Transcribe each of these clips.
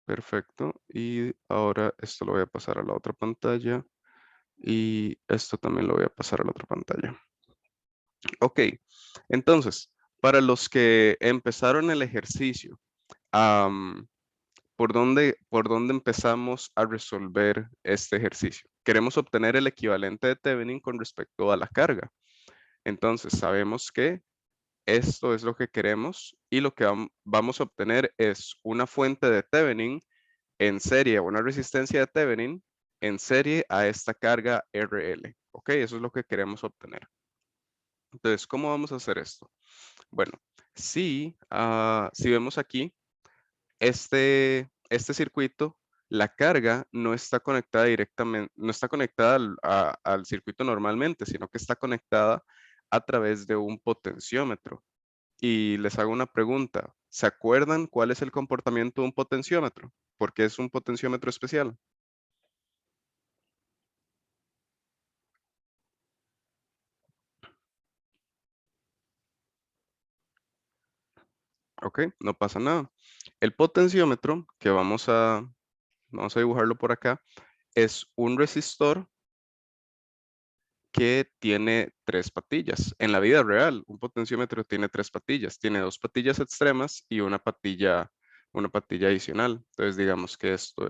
Perfecto. Y ahora esto lo voy a pasar a la otra pantalla. Y esto también lo voy a pasar a la otra pantalla. Ok, entonces, para los que empezaron el ejercicio, am, ¿por dónde empezamos a resolver este ejercicio? Queremos obtener el equivalente de Thevenin con respecto a la carga. Entonces, sabemos que esto es lo que queremos y lo que vamos a obtener es una fuente de Thevenin en serie, una resistencia de Thevenin en serie a esta carga RL. Ok, eso es lo que queremos obtener. Entonces, ¿cómo vamos a hacer esto? Bueno, si vemos aquí, este circuito, la carga no está conectada directamente, no está conectada al circuito normalmente, sino que está conectada a través de un potenciómetro. Y les hago una pregunta. ¿Se acuerdan cuál es el comportamiento de un potenciómetro? ¿Por qué es un potenciómetro especial? Ok, no pasa nada. El potenciómetro, que vamos a dibujarlo por acá, es un resistor que tiene tres patillas. En la vida real, un potenciómetro tiene tres patillas. Tiene dos patillas extremas y una patilla adicional. Entonces, digamos que esta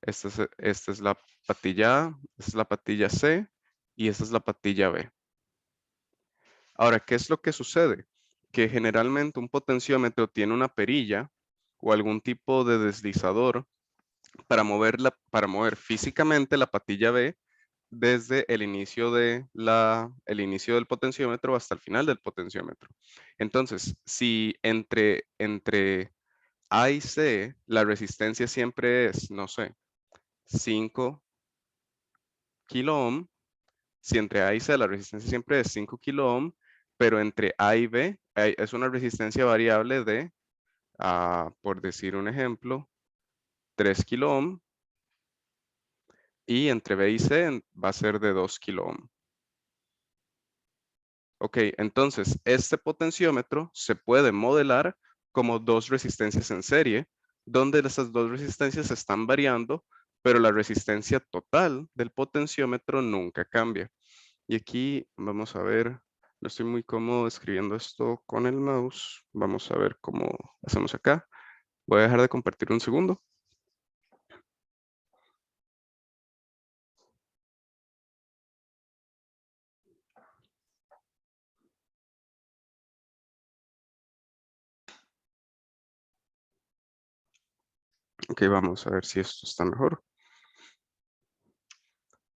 es la patilla A, esta es la patilla C y esta es la patilla B. Ahora, ¿qué es lo que sucede? Que generalmente un potenciómetro tiene una perilla o algún tipo de deslizador para mover físicamente la patilla B desde el inicio del potenciómetro hasta el final del potenciómetro. Entonces, si entre A y C la resistencia siempre es, no sé, 5 kilo ohm, si entre A y C la resistencia siempre es 5 kilo ohm, pero entre A y B es una resistencia variable de, por decir un ejemplo, 3 kilo ohm, y entre B y C va a ser de 2 kilo ohm. Ok, entonces este potenciómetro se puede modelar como dos resistencias en serie, donde esas dos resistencias están variando, pero la resistencia total del potenciómetro nunca cambia. Y aquí vamos a ver, no estoy muy cómodo escribiendo esto con el mouse. Vamos a ver cómo hacemos acá. Voy a dejar de compartir un segundo. Ok, vamos a ver si esto está mejor.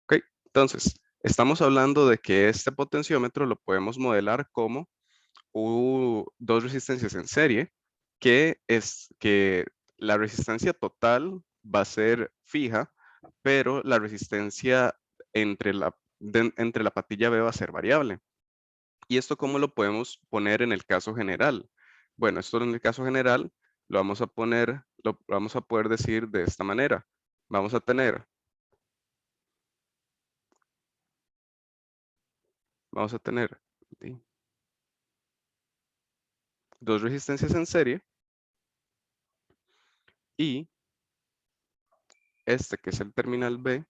Ok, entonces, estamos hablando de que este potenciómetro lo podemos modelar como dos resistencias en serie, que es que la resistencia total va a ser fija, pero la resistencia entre la patilla B va a ser variable. ¿Y esto cómo lo podemos poner en el caso general? Bueno, esto en el caso general lo vamos a poder decir de esta manera. Vamos a tener, vamos a tener ¿sí? Dos resistencias en serie y este que es el terminal B,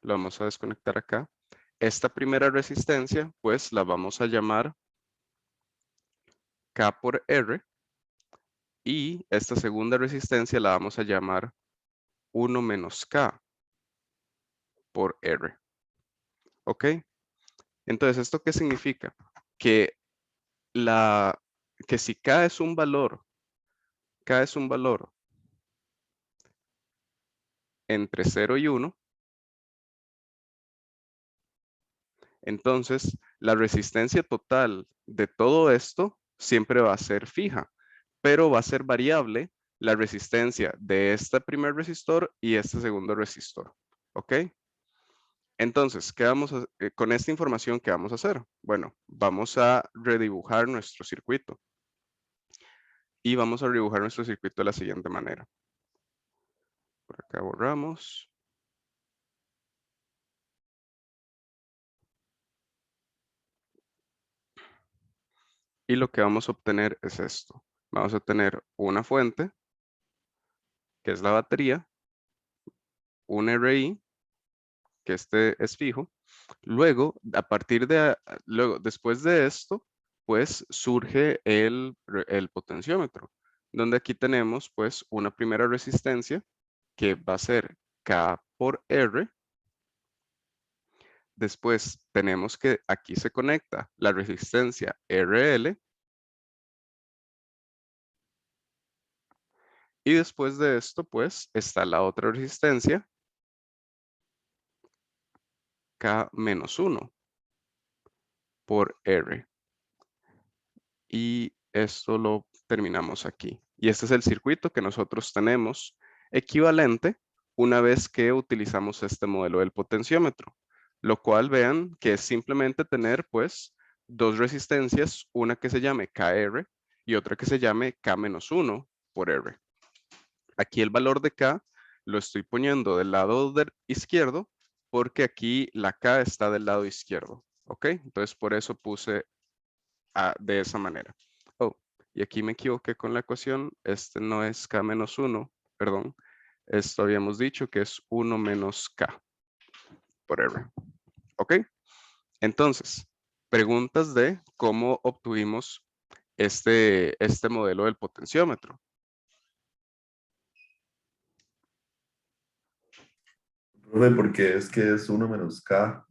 lo vamos a desconectar acá. Esta primera resistencia, pues la vamos a llamar K por R y esta segunda resistencia la vamos a llamar 1 menos K por R. ¿Ok? Entonces, ¿esto qué significa? Que, la, que si K es un valor entre 0 y 1, entonces la resistencia total de todo esto siempre va a ser fija, pero va a ser variable la resistencia de este primer resistor y este segundo resistor. ¿Ok? Entonces, con esta información, ¿qué vamos a hacer? Bueno, vamos a redibujar nuestro circuito y vamos a redibujar nuestro circuito de la siguiente manera. Por acá borramos. Y lo que vamos a obtener es esto. vamos a tener una fuente, que es la batería, un RI, que este es fijo. Luego, después de esto, pues surge el potenciómetro, donde aquí tenemos pues una primera resistencia que va a ser K por R. Después tenemos que aquí se conecta la resistencia RL. Y después de esto, pues, está la otra resistencia, K-1 por R. Y esto lo terminamos aquí. Y este es el circuito que nosotros tenemos equivalente una vez que utilizamos este modelo del potenciómetro. Lo cual vean que es simplemente tener, pues, dos resistencias, una que se llame KR y otra que se llame K-1 por R. Aquí el valor de K lo estoy poniendo del lado izquierdo porque aquí la K está del lado izquierdo. ¿Ok? Entonces por eso puse de esa manera. Oh, y aquí me equivoqué con la ecuación. Este no es K-1, perdón. Esto habíamos dicho que es 1 menos K por R. ¿Ok? Entonces, preguntas de cómo obtuvimos este modelo del potenciómetro. Profe, porque es que es 1 menos K.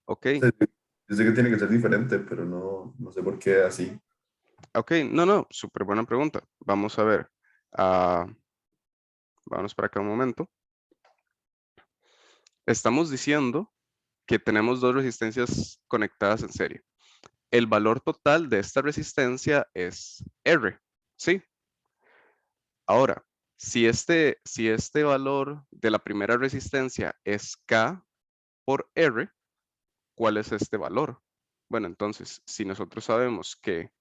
¿Ok? O sea, yo sé que tiene que ser diferente, pero no sé por qué así. Ok, no, súper buena pregunta. Vamos a ver. Ah, vamos para acá un momento. Estamos diciendo que tenemos dos resistencias conectadas en serie. El valor total de esta resistencia es R, ¿sí? Ahora, si este valor de la primera resistencia es K por R, ¿cuál es este valor? Bueno, entonces, si nosotros sabemos que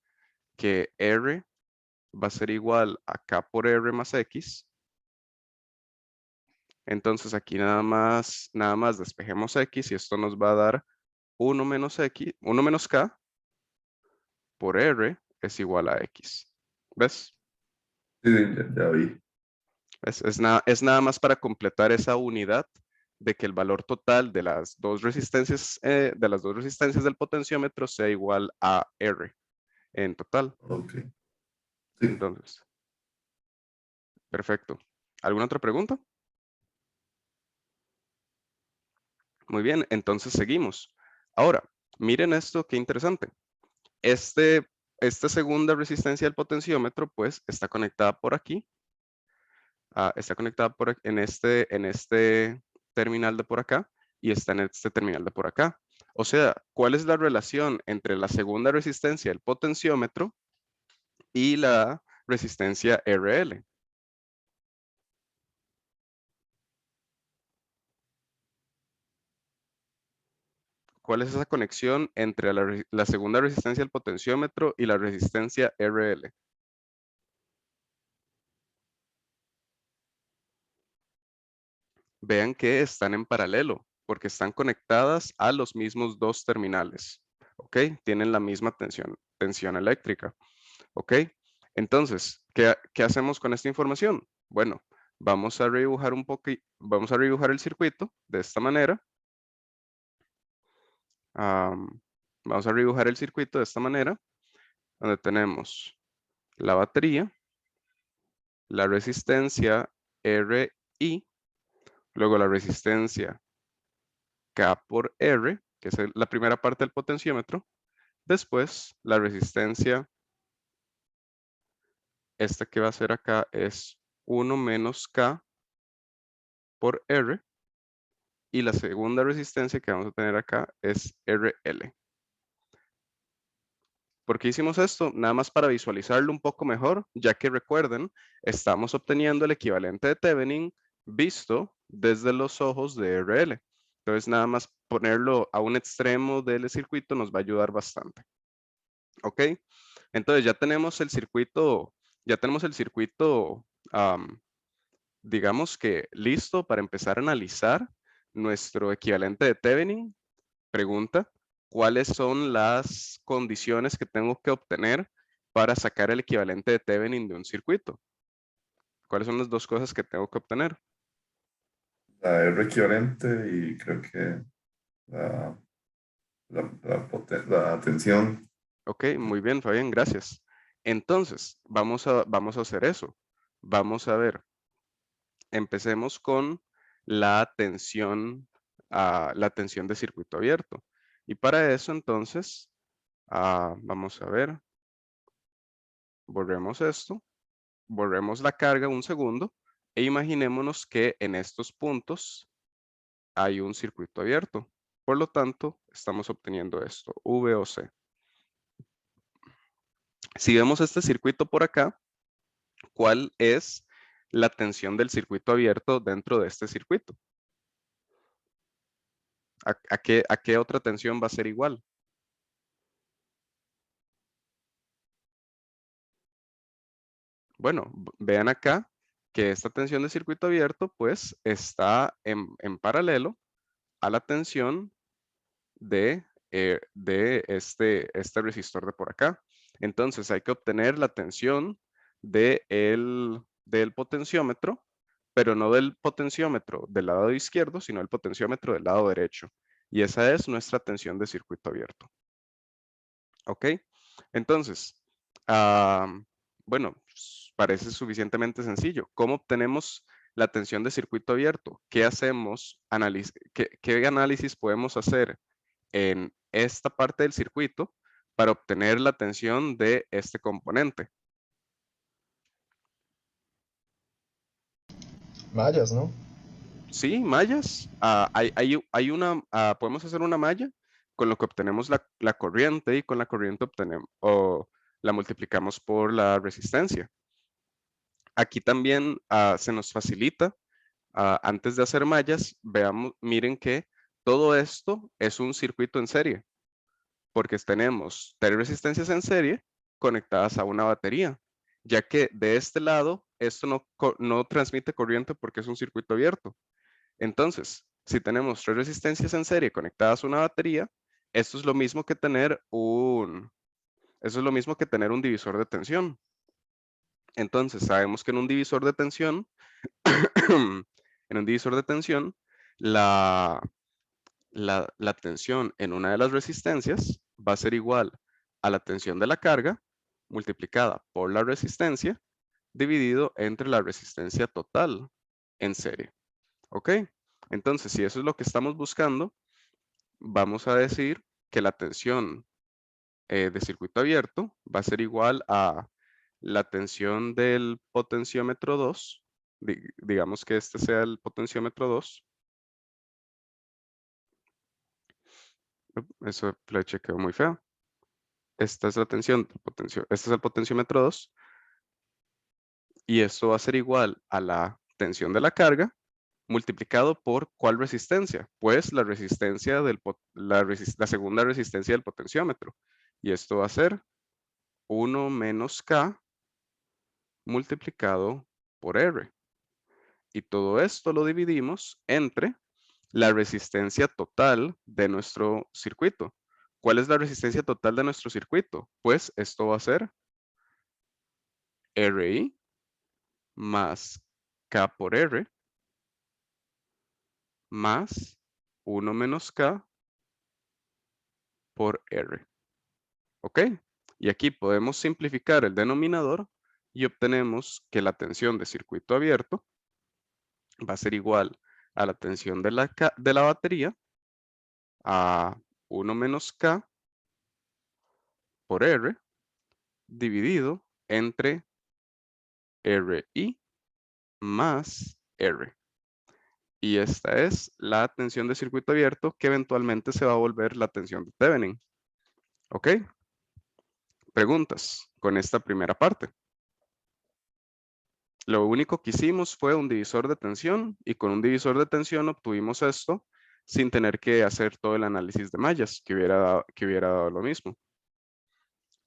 R va a ser igual a K por R más X, entonces aquí nada más despejemos X y esto nos va a dar 1 menos X, 1 menos K por R es igual a X. ¿Ves? Sí, sí, ya vi. Es nada más para completar esa unidad de que el valor total de las dos resistencias, del potenciómetro sea igual a R en total. Ok. Sí. Entonces, perfecto. ¿Alguna otra pregunta? Muy bien, entonces seguimos. Ahora, miren esto, qué interesante. Esta segunda resistencia del potenciómetro, pues, está conectada por aquí. Está conectada en este terminal de por acá y está en este terminal de por acá. O sea, ¿cuál es la relación entre la segunda resistencia del potenciómetro y la resistencia RL? ¿Cuál es esa conexión entre la segunda resistencia del potenciómetro y la resistencia RL? Vean que están en paralelo porque están conectadas a los mismos dos terminales. ¿Ok? Tienen la misma tensión eléctrica. ¿Ok? Entonces, ¿qué hacemos con esta información? Bueno, vamos a redibujar vamos a redibujar el circuito de esta manera. Vamos a redibujar el circuito de esta manera, donde tenemos la batería, la resistencia RI, luego la resistencia K por R, que es la primera parte del potenciómetro, después la resistencia, esta que va a ser acá es 1 menos K por R, y la segunda resistencia que vamos a tener acá es RL. ¿Por qué hicimos esto? Nada más para visualizarlo un poco mejor, ya que recuerden, estamos obteniendo el equivalente de Thevenin visto desde los ojos de RL. Entonces, nada más ponerlo a un extremo del circuito nos va a ayudar bastante. ¿Ok? Entonces, ya tenemos el circuito, digamos que listo para empezar a analizar nuestro equivalente de Thevenin. Pregunta, ¿cuáles son las condiciones que tengo que obtener para sacar el equivalente de Thevenin de un circuito? ¿Cuáles son las dos cosas que tengo que obtener? La R equivalente y creo que la, la tensión. Ok, muy bien, Fabián, gracias. Entonces, vamos a hacer eso. Vamos a ver, empecemos con la tensión, la tensión de circuito abierto. Y para eso, entonces, vamos a ver, borremos esto, borremos la carga un segundo e imaginémonos que en estos puntos hay un circuito abierto. Por lo tanto, estamos obteniendo esto, V o C. Si vemos este circuito por acá, ¿cuál es la tensión del circuito abierto dentro de este circuito? ¿A qué otra tensión va a ser igual? Bueno, vean acá que esta tensión de circuito abierto pues está en paralelo a la tensión de este resistor de por acá. Entonces hay que obtener la tensión del potenciómetro, pero no del potenciómetro del lado izquierdo, sino el potenciómetro del lado derecho. Y esa es nuestra tensión de circuito abierto. ¿Ok? Entonces, bueno, parece suficientemente sencillo. ¿Cómo obtenemos la tensión de circuito abierto? ¿Qué hacemos? ¿Qué análisis podemos hacer en esta parte del circuito para obtener la tensión de este componente? Mallas, ¿no? Sí, mallas. Podemos hacer una malla con lo que obtenemos la corriente y con la corriente obtenemos o la multiplicamos por la resistencia. Aquí también se nos facilita, antes de hacer mallas, miren que todo esto es un circuito en serie, porque tenemos 3 resistencias en serie conectadas a una batería, ya que de este lado esto no transmite corriente porque es un circuito abierto. Entonces, si tenemos 3 resistencias en serie conectadas a una batería, esto es lo mismo que tener un divisor de tensión. Entonces, sabemos que en un divisor de tensión, la tensión en una de las resistencias va a ser igual a la tensión de la carga multiplicada por la resistencia dividido entre la resistencia total en serie. ¿Ok? Entonces, si eso es lo que estamos buscando, vamos a decir que la tensión de circuito abierto va a ser igual a la tensión del potenciómetro 2. Digamos que este sea el potenciómetro 2. Eso flecha quedó muy feo. Esta es la tensión este es el potenciómetro 2. Y esto va a ser igual a la tensión de la carga multiplicado por ¿cuál resistencia? Pues la resistencia la segunda resistencia del potenciómetro. Y esto va a ser 1 menos K multiplicado por R. Y todo esto lo dividimos entre la resistencia total de nuestro circuito. ¿Cuál es la resistencia total de nuestro circuito? Pues esto va a ser RI más K por R más 1 menos K por R. ¿Ok? Y aquí podemos simplificar el denominador y obtenemos que la tensión de circuito abierto va a ser igual a la tensión de la batería a 1 menos K por R dividido entre RI más R. Y esta es la tensión de circuito abierto que eventualmente se va a volver la tensión de Thevenin. ¿Ok? Preguntas con esta primera parte. Lo único que hicimos fue un divisor de tensión y con un divisor de tensión obtuvimos esto sin tener que hacer todo el análisis de mallas que hubiera dado lo mismo.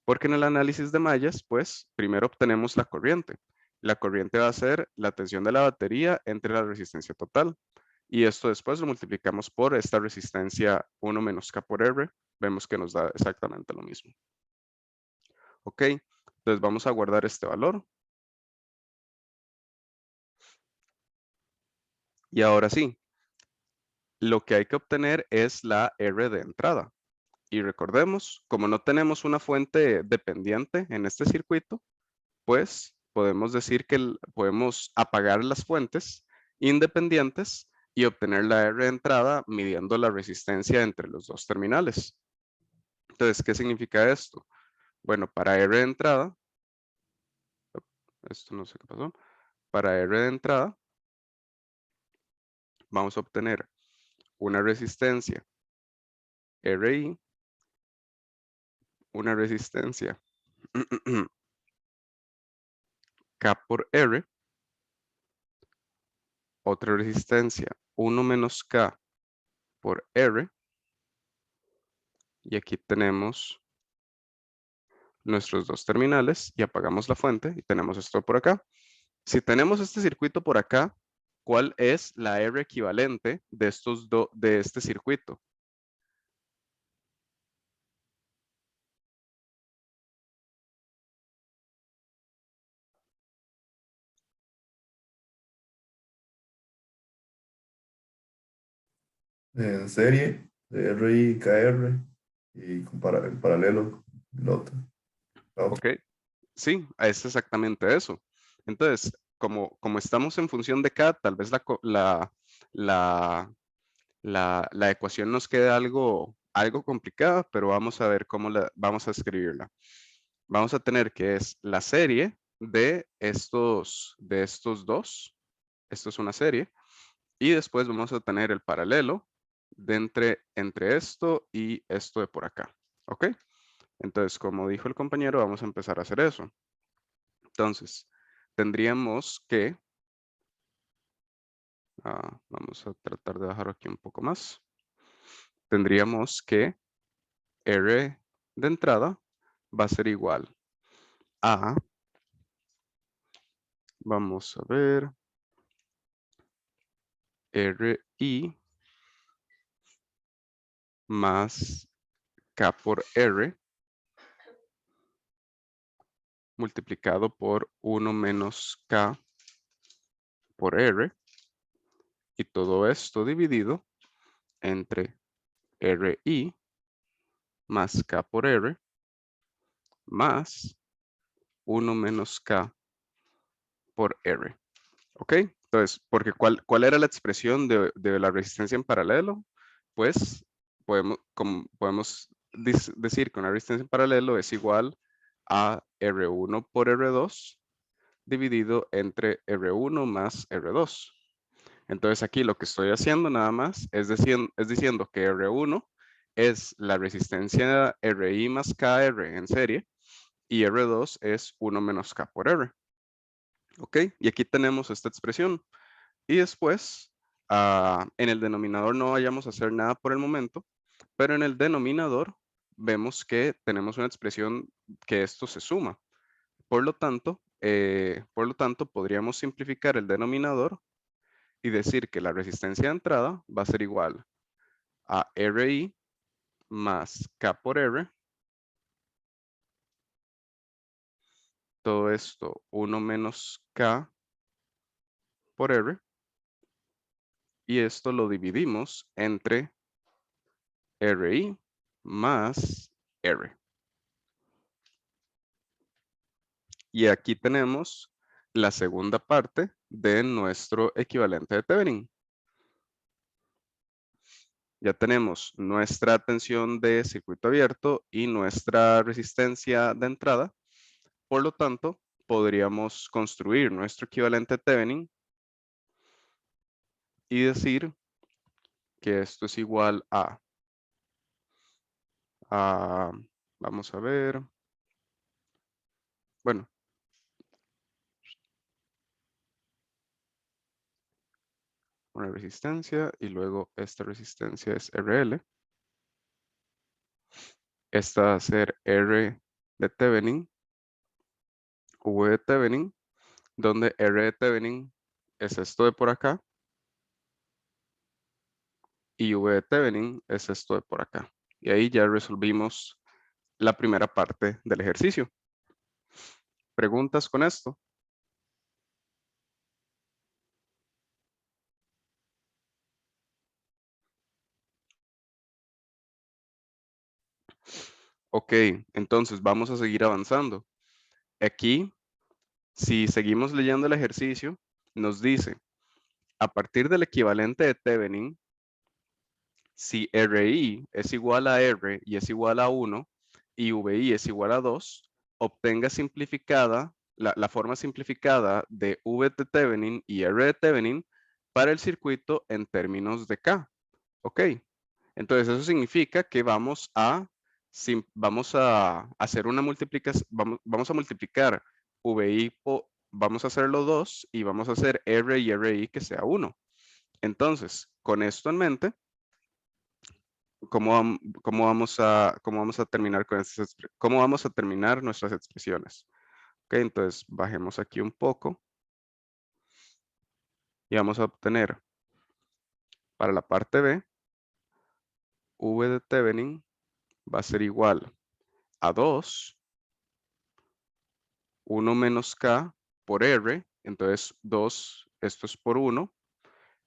Porque en el análisis de mallas, pues primero obtenemos la corriente. La corriente va a ser la tensión de la batería entre la resistencia total. Y esto después lo multiplicamos por esta resistencia 1 menos K por R. Vemos que nos da exactamente lo mismo. Ok, Entonces vamos a guardar este valor. Y ahora sí, lo que hay que obtener es la R de entrada. Y recordemos, como no tenemos una fuente dependiente en este circuito, pues podemos decir que podemos apagar las fuentes independientes y obtener la R de entrada midiendo la resistencia entre los dos terminales. Entonces, ¿qué significa esto? Bueno, para R de entrada, esto no sé qué pasó, para R de entrada vamos a obtener una resistencia RI, una resistencia K por R, otra resistencia 1 menos K por R, y aquí tenemos nuestros dos terminales y apagamos la fuente y tenemos esto por acá. Si tenemos este circuito por acá, ¿cuál es la R equivalente de de este circuito? En serie, de RI, KR, y en paralelo, la otra. ¿Ok? Sí, es exactamente eso. Entonces, como estamos en función de K, tal vez la, la ecuación nos quede algo complicada, pero vamos a ver cómo vamos a escribirla. Vamos a tener que es la serie de estos dos. Esto es una serie. Y después vamos a tener el paralelo de entre esto y esto de por acá. ¿Ok? Entonces, como dijo el compañero, vamos a empezar a hacer eso. Entonces, tendríamos que, vamos a tratar de bajar aquí un poco más. Tendríamos que R de entrada va a ser igual a, vamos a ver, RI más K por R multiplicado por 1 menos K por R, y todo esto dividido entre RI más K por R más 1 menos K por R. ¿Ok? Entonces, porque ¿cuál era la expresión de la resistencia en paralelo? Pues podemos decir que una resistencia en paralelo es igual a R1 por R2 dividido entre R1 más R2. Entonces aquí lo que estoy haciendo nada más es diciendo que R1 es la resistencia RI más KR en serie y R2 es 1 menos K por R. ¿Ok? Y aquí tenemos esta expresión. Y después, en el denominador no vayamos a hacer nada por el momento, pero en el denominador vemos que tenemos una expresión que esto se suma. Por lo tanto, podríamos simplificar el denominador y decir que la resistencia de entrada va a ser igual a RI más K por R. Todo esto 1 menos K por R. Y esto lo dividimos entre RI más R. Y aquí tenemos la segunda parte de nuestro equivalente de Thevenin. Ya tenemos nuestra tensión de circuito abierto y nuestra resistencia de entrada. Por lo tanto, podríamos construir nuestro equivalente de Thevenin y decir que esto es igual a, vamos a ver, bueno, una resistencia y luego esta resistencia es RL. Esta va a ser R de Thevenin, V de Thevenin, donde R de Thevenin es esto de por acá y V de Thevenin es esto de por acá. Y ahí ya resolvimos la primera parte del ejercicio. ¿Preguntas con esto? Ok, entonces vamos a seguir avanzando. Aquí, si seguimos leyendo el ejercicio, nos dice, a partir del equivalente de Thevenin, si RI es igual a R y es igual a 1 y VI es igual a 2, obtenga simplificada la forma simplificada de V de Thevenin y R de Thevenin para el circuito en términos de K. Ok, entonces eso significa que vamos a hacer una multiplicación, vamos a multiplicar VI, vamos a hacerlo 2 y vamos a hacer R y RI que sea 1. Entonces, con esto en mente, ¿cómo vamos a terminar con cómo vamos a terminar nuestras expresiones? Ok, entonces bajemos aquí un poco y vamos a obtener para la parte B, V de Thevenin va a ser igual a 2, 1 menos K por R, entonces 2, esto es por 1,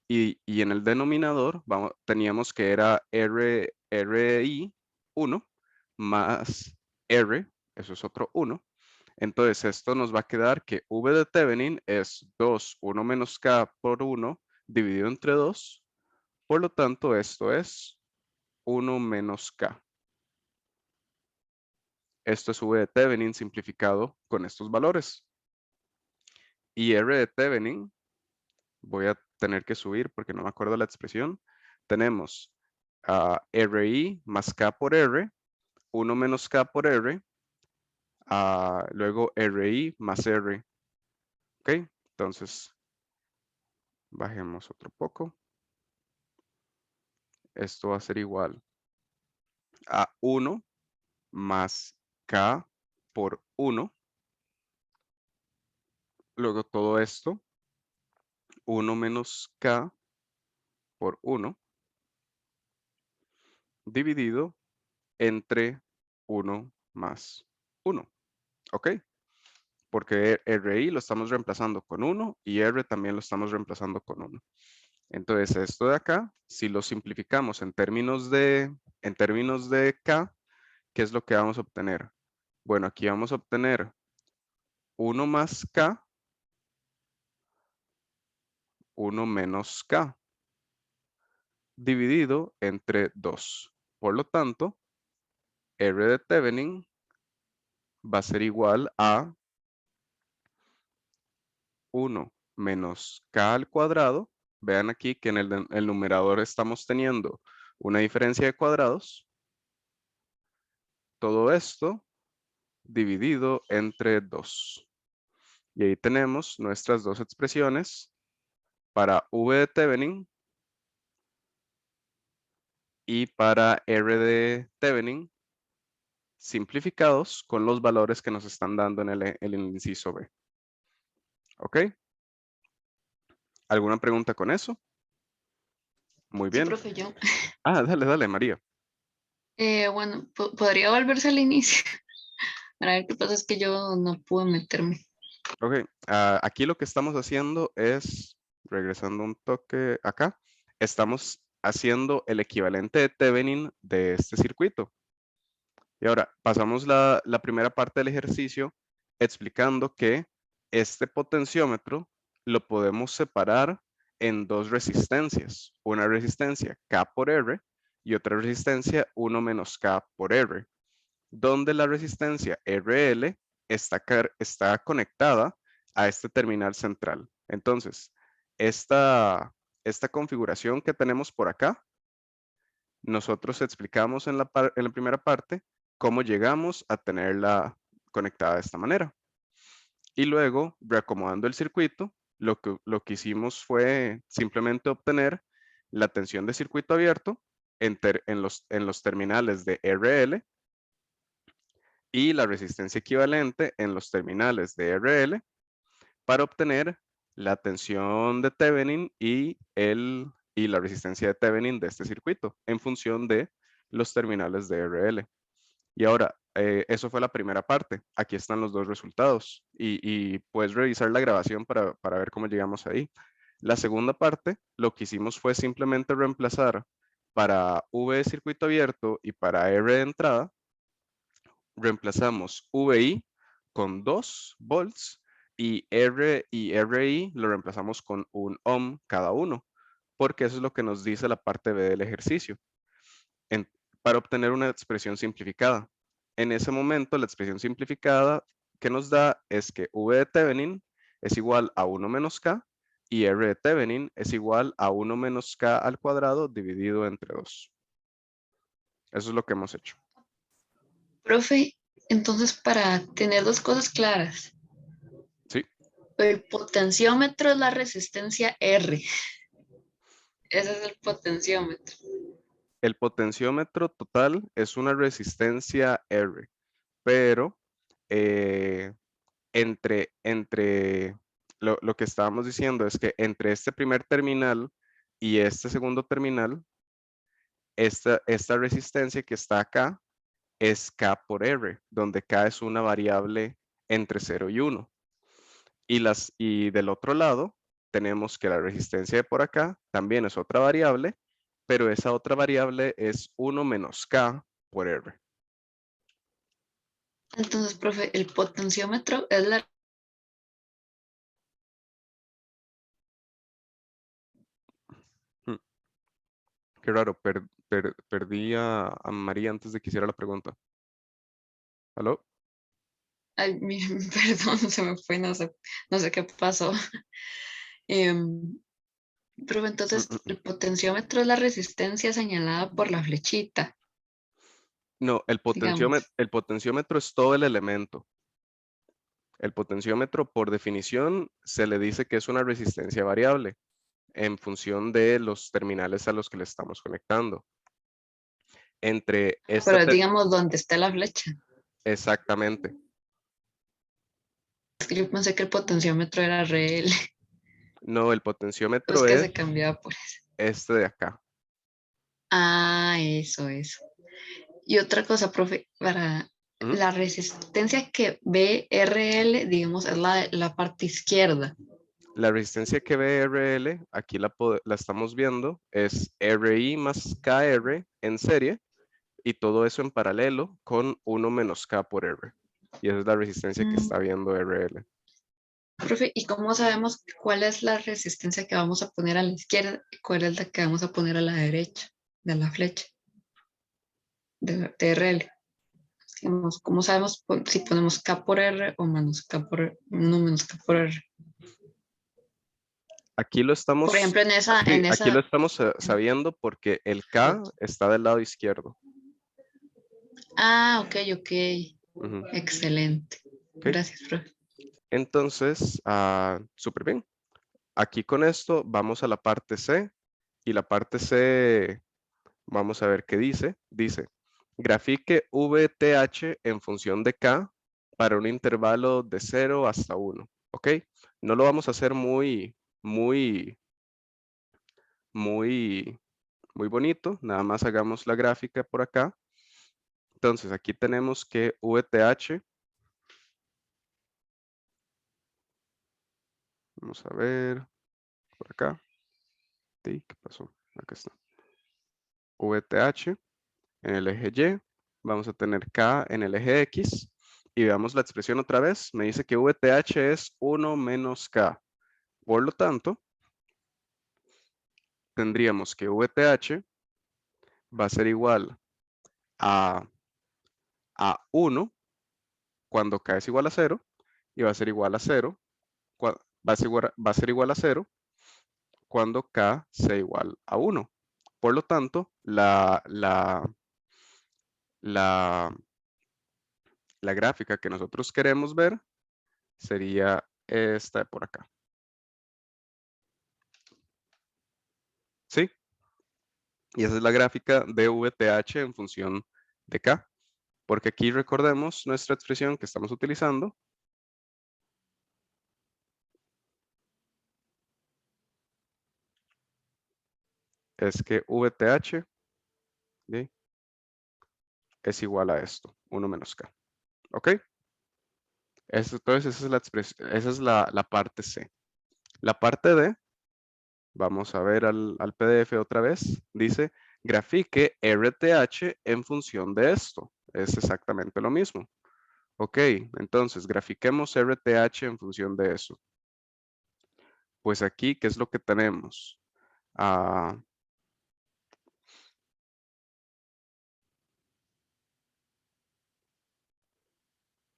y en el denominador teníamos que era RI 1 más R, eso es otro 1. Entonces esto nos va a quedar que V de Thevenin es 2, 1 menos K por 1 dividido entre 2. Por lo tanto, esto es 1 menos K. Esto es V de Thevenin simplificado con estos valores. Y R de Thevenin, voy a tener que subir porque no me acuerdo la expresión. Tenemos RI más K por R, 1 menos K por R, luego RI más R. ¿Ok? Entonces, bajemos otro poco. Esto va a ser igual a 1 más K por 1. Luego todo esto, 1 menos K por 1, dividido entre 1 más 1. ¿Ok? Porque RI lo estamos reemplazando con 1 y R también lo estamos reemplazando con 1. Entonces, esto de acá, si lo simplificamos en términos de K, ¿qué es lo que vamos a obtener? Bueno, aquí vamos a obtener 1 más K, 1 menos K, dividido entre 2. Por lo tanto, R de Thevenin va a ser igual a 1 menos K al cuadrado. Vean aquí que en el numerador estamos teniendo una diferencia de cuadrados. Todo esto dividido entre 2. Y ahí tenemos nuestras dos expresiones para V de Thevenin y para R de Thevenin simplificados con los valores que nos están dando en el inciso B. ¿Ok? ¿Alguna pregunta con eso? Muy Sí, bien. profe, yo. Dale, María. Bueno, podría volverse al inicio. Para ver qué pasa, es que yo no pude meterme. Ok, aquí lo que estamos haciendo es, regresando un toque acá, estamos haciendo el equivalente de Thevenin de este circuito. Y ahora pasamos la primera parte del ejercicio explicando que este potenciómetro lo podemos separar en dos resistencias. Una resistencia K por R y otra resistencia 1 menos K por R, donde la resistencia RL está conectada a este terminal central. Entonces, esta configuración que tenemos por acá, nosotros explicamos en la primera parte cómo llegamos a tenerla conectada de esta manera. Y luego, reacomodando el circuito, lo que hicimos fue simplemente obtener la tensión de circuito abierto en los terminales de RL y la resistencia equivalente en los terminales de RL para obtener la tensión de Thevenin y la resistencia de Thevenin de este circuito en función de los terminales de RL. Y ahora, eso fue la primera parte. Aquí están los dos resultados y puedes revisar la grabación para ver cómo llegamos ahí. La segunda parte, lo que hicimos fue simplemente reemplazar para V de circuito abierto y para R de entrada, reemplazamos VI con 2 volts y R y RI lo reemplazamos con 1 ohm cada uno, porque eso es lo que nos dice la parte B del ejercicio, para obtener una expresión simplificada. En ese momento, la expresión simplificada que nos da es que V de Thevenin es igual a 1 menos K y R de Thevenin es igual a 1 menos K al cuadrado dividido entre 2. Eso es lo que hemos hecho. Profe, entonces para tener dos cosas claras, ¿Sí? el potenciómetro es la resistencia R. Ese es el potenciómetro. El potenciómetro total es una resistencia R, pero entre lo que estábamos diciendo es que entre este primer terminal y este segundo terminal, esta resistencia que está acá es K por R, donde K es una variable entre 0 y 1. Y del otro lado tenemos que la resistencia de por acá también es otra variable, pero esa otra variable es 1 menos K por R. Entonces, profe, el potenciómetro es la... Hmm, Qué raro, perdí a María antes de que hiciera la pregunta. ¿Aló? Ay, perdón, se me fue, no sé qué pasó. Em, Profe, entonces el potenciómetro es la resistencia señalada por la flechita, No, digamos. el potenciómetro es todo el elemento. El potenciómetro, por definición, se le dice que es una resistencia variable en función de los terminales a los que le estamos conectando. Entre esta, Pero digamos donde está la flecha. exactamente. Es que yo pensé que el potenciómetro era real, No, el pues potenciómetro que es se cambiaba por eso. este de acá. Ah, eso. Y otra cosa, profe, para Ujú. la resistencia que ve RL, digamos, es la parte izquierda. La resistencia que ve RL, aquí la estamos viendo, es RI más KR en serie y todo eso en paralelo con 1 menos K por R. Y esa es la resistencia que Mm, está viendo RL. profe, ¿y cómo sabemos cuál es la resistencia que vamos a poner a la izquierda y cuál es la que vamos a poner a la derecha de la flecha de RL? Digamos, ¿cómo sabemos si ponemos K por R o menos K por R, no menos K por R? Aquí lo Por estamos, ejemplo, sí, aquí lo estamos en- sabiendo porque el K está del lado izquierdo. ok. Ujú, Excelente. ok. Gracias, profe. Entonces, súper bien. Aquí con esto vamos a la parte C y la parte C, vamos a ver qué dice. Dice, grafique VTH en función de K para un intervalo de 0 hasta 1. ¿Ok? No lo vamos a hacer muy, muy, muy bonito. Nada más hagamos la gráfica por acá. Entonces, aquí tenemos que VTH, vamos a ver por acá. Sí, ¿qué pasó? Acá está. VTH en el eje Y, vamos a tener K en el eje X y veamos la expresión otra vez. Me dice que VTH es 1 menos K. Por lo tanto, tendríamos que VTH va a ser igual a, a 1 cuando K es igual a 0 y va a ser igual a 0, va a ser igual a 0 cuando K sea igual a 1. Por lo tanto, la, la gráfica que nosotros queremos ver sería esta de por acá. ¿Sí? Y esa es la gráfica de VTH en función de K. Porque aquí recordemos nuestra expresión que estamos utilizando. Es que VTH, ¿sí? es igual a esto, 1 menos K. ¿Ok? Entonces, esa es la expresión, esa es la parte C. La parte D, vamos a ver al PDF otra vez, dice, grafique RTH en función de esto. Es exactamente lo mismo. Ok, entonces, grafiquemos RTH en función de eso. Pues aquí, ¿qué es lo que tenemos?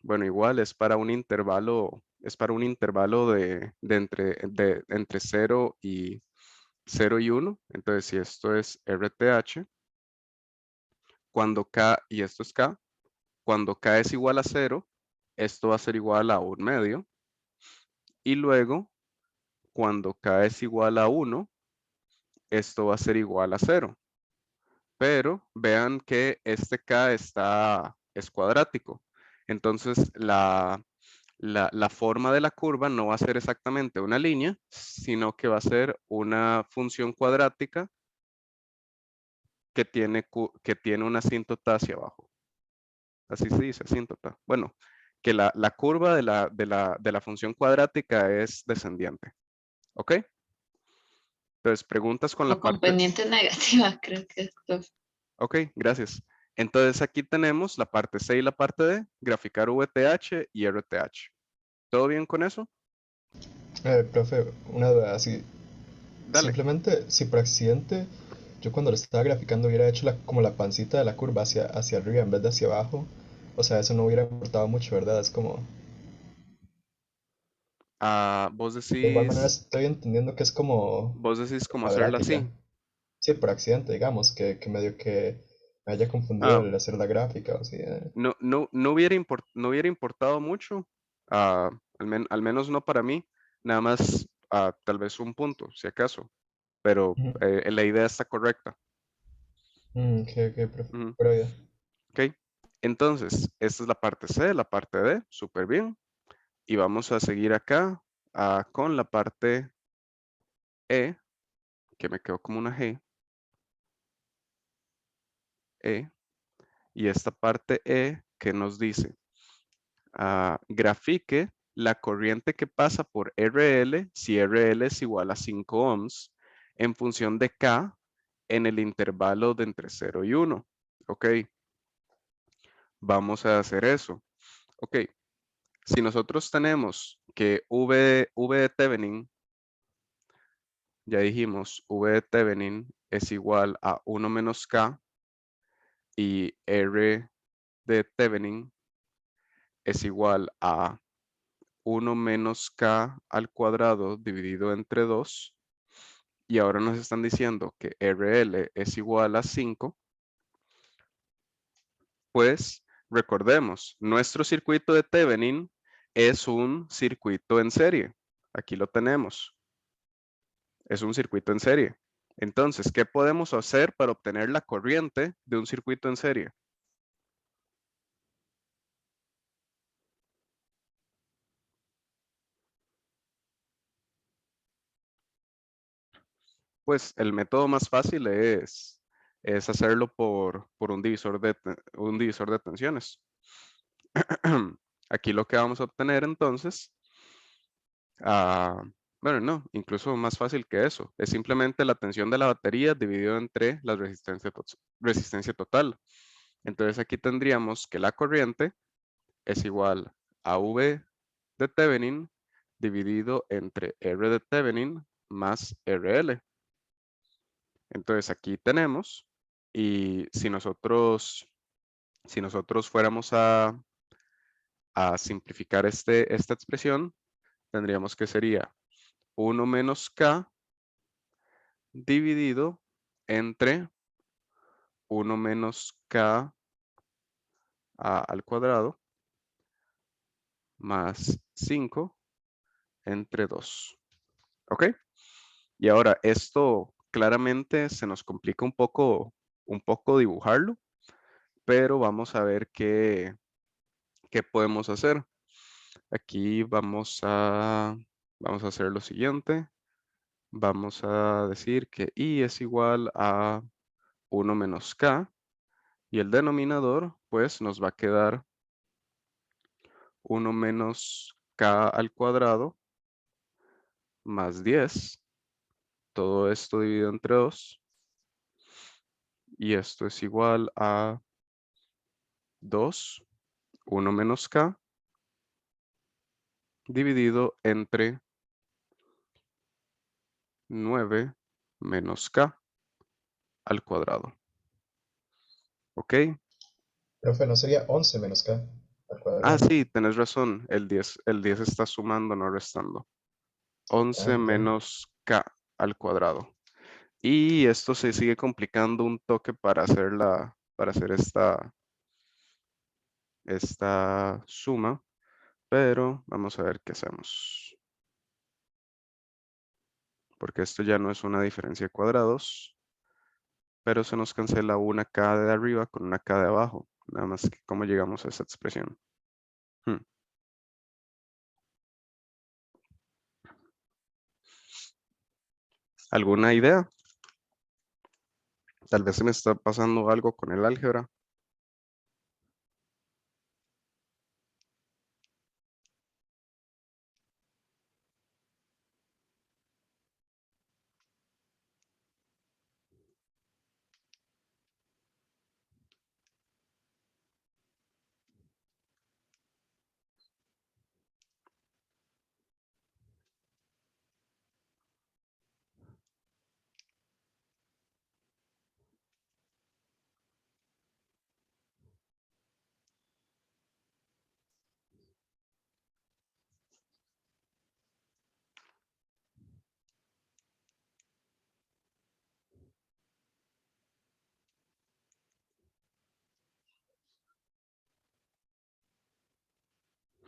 Bueno, igual es para un intervalo de entre 0 y 1. Entonces, si esto es RTH, cuando K, y esto es K, cuando K es igual a 0, esto va a ser igual a 1/2. Y luego, cuando K es igual a 1, esto va a ser igual a 0. Pero vean que este K es cuadrático. Entonces, la forma de la curva no va a ser exactamente una línea, sino que va a ser una función cuadrática que tiene una asíntota hacia abajo. Así se dice, asíntota. Bueno, que la curva de la función cuadrática es descendiente. ¿Ok? Entonces, preguntas con la O con parte... pendiente negativa, creo que es, profe. Ok, gracias. Entonces, aquí tenemos la parte C y la parte D, graficar VTH y RTH. ¿Todo bien con eso? Profe, una duda así. Dale. Simplemente, si por accidente yo cuando lo estaba graficando hubiera hecho como la pancita de la curva hacia arriba en vez de hacia abajo, o sea, eso no hubiera importado mucho, ¿verdad? Es como... Vos De igual manera decís, estoy entendiendo que es como cómo hacerla cuadrática. así. Sí, por accidente, digamos, que medio que me haya confundido Ah, el hacer la gráfica, o así. no hubiera importado mucho, al menos no para mí, nada más tal vez un punto, si acaso, pero Ujú. la idea está correcta. Ok, profe. Ujú, Pero ya. ok, entonces, esta es la parte C, la parte D, súper bien, y vamos a seguir acá con la parte E, que me quedó como una G, E, y esta parte E que nos dice, grafique la corriente que pasa por RL si RL es igual a 5 ohms en función de K en el intervalo de entre 0 y 1. Ok, vamos a hacer eso. Ok, si nosotros tenemos que V de Thevenin, ya dijimos, V de Thevenin es igual a 1 menos K y R de Thevenin es igual a 1 menos K al cuadrado dividido entre 2. Y ahora nos están diciendo que RL es igual a 5. Pues recordemos, nuestro circuito de Thevenin es un circuito en serie. Aquí lo tenemos. Es un circuito en serie. Entonces, ¿qué podemos hacer para obtener la corriente de un circuito en serie? Pues el método más fácil es hacerlo por un un divisor de tensiones. Aquí lo que vamos a obtener entonces, bueno, no, incluso más fácil que eso, es simplemente la tensión de la batería dividido entre la resistencia total. Entonces aquí tendríamos que la corriente es igual a V de Thevenin dividido entre R de Thevenin más RL. Entonces aquí tenemos, y si nosotros fuéramos a simplificar esta expresión, tendríamos que sería 1 menos K dividido entre 1 menos K al cuadrado más 5 entre 2. ¿Ok? Y ahora esto claramente se nos complica un poco dibujarlo, pero vamos a ver qué podemos hacer. Aquí vamos a hacer lo siguiente. Vamos a decir que I es igual a 1 menos K Y el denominador, pues, nos va a quedar 1 menos k al cuadrado más 10. Todo esto dividido entre 2. Y esto es igual a 2, 1 menos k, dividido entre 9 menos k al cuadrado. ¿Ok? Profe, ¿no sería 11 menos k al Ah, cuadrado? sí, tenés razón. El 10 está sumando, no restando. 11 Ok. menos k al cuadrado. Y esto se sigue complicando un toque para hacer esta suma, pero vamos a ver qué hacemos. Porque esto ya no es una diferencia de cuadrados, pero se nos cancela una k de arriba con una k de abajo. Nada más que cómo llegamos a esa expresión. Hmm. ¿Alguna idea? Tal vez se me está pasando algo con el álgebra.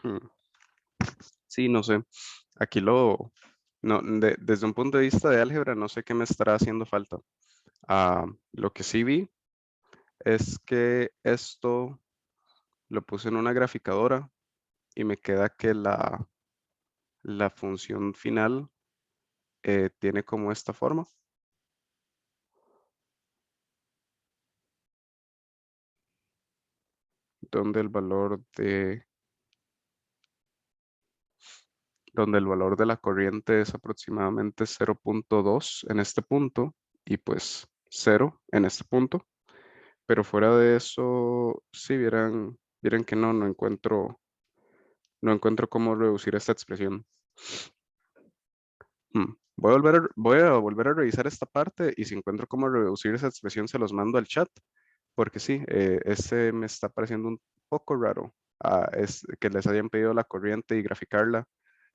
Hmm. Sí, no sé. Aquí desde un punto de vista de álgebra, no sé qué me estará haciendo falta. Lo que sí vi es que esto lo puse en una graficadora y me queda que la función final tiene como esta forma, donde donde el valor de la corriente es aproximadamente 0.2 en este punto y pues 0 en este punto. Pero fuera de eso, sí, vieran que no encuentro cómo reducir esta expresión. Voy a volver a revisar esta parte y si encuentro cómo reducir esa expresión se los mando al chat, porque sí, este me está pareciendo un poco raro. Es que les hayan pedido la corriente y graficarla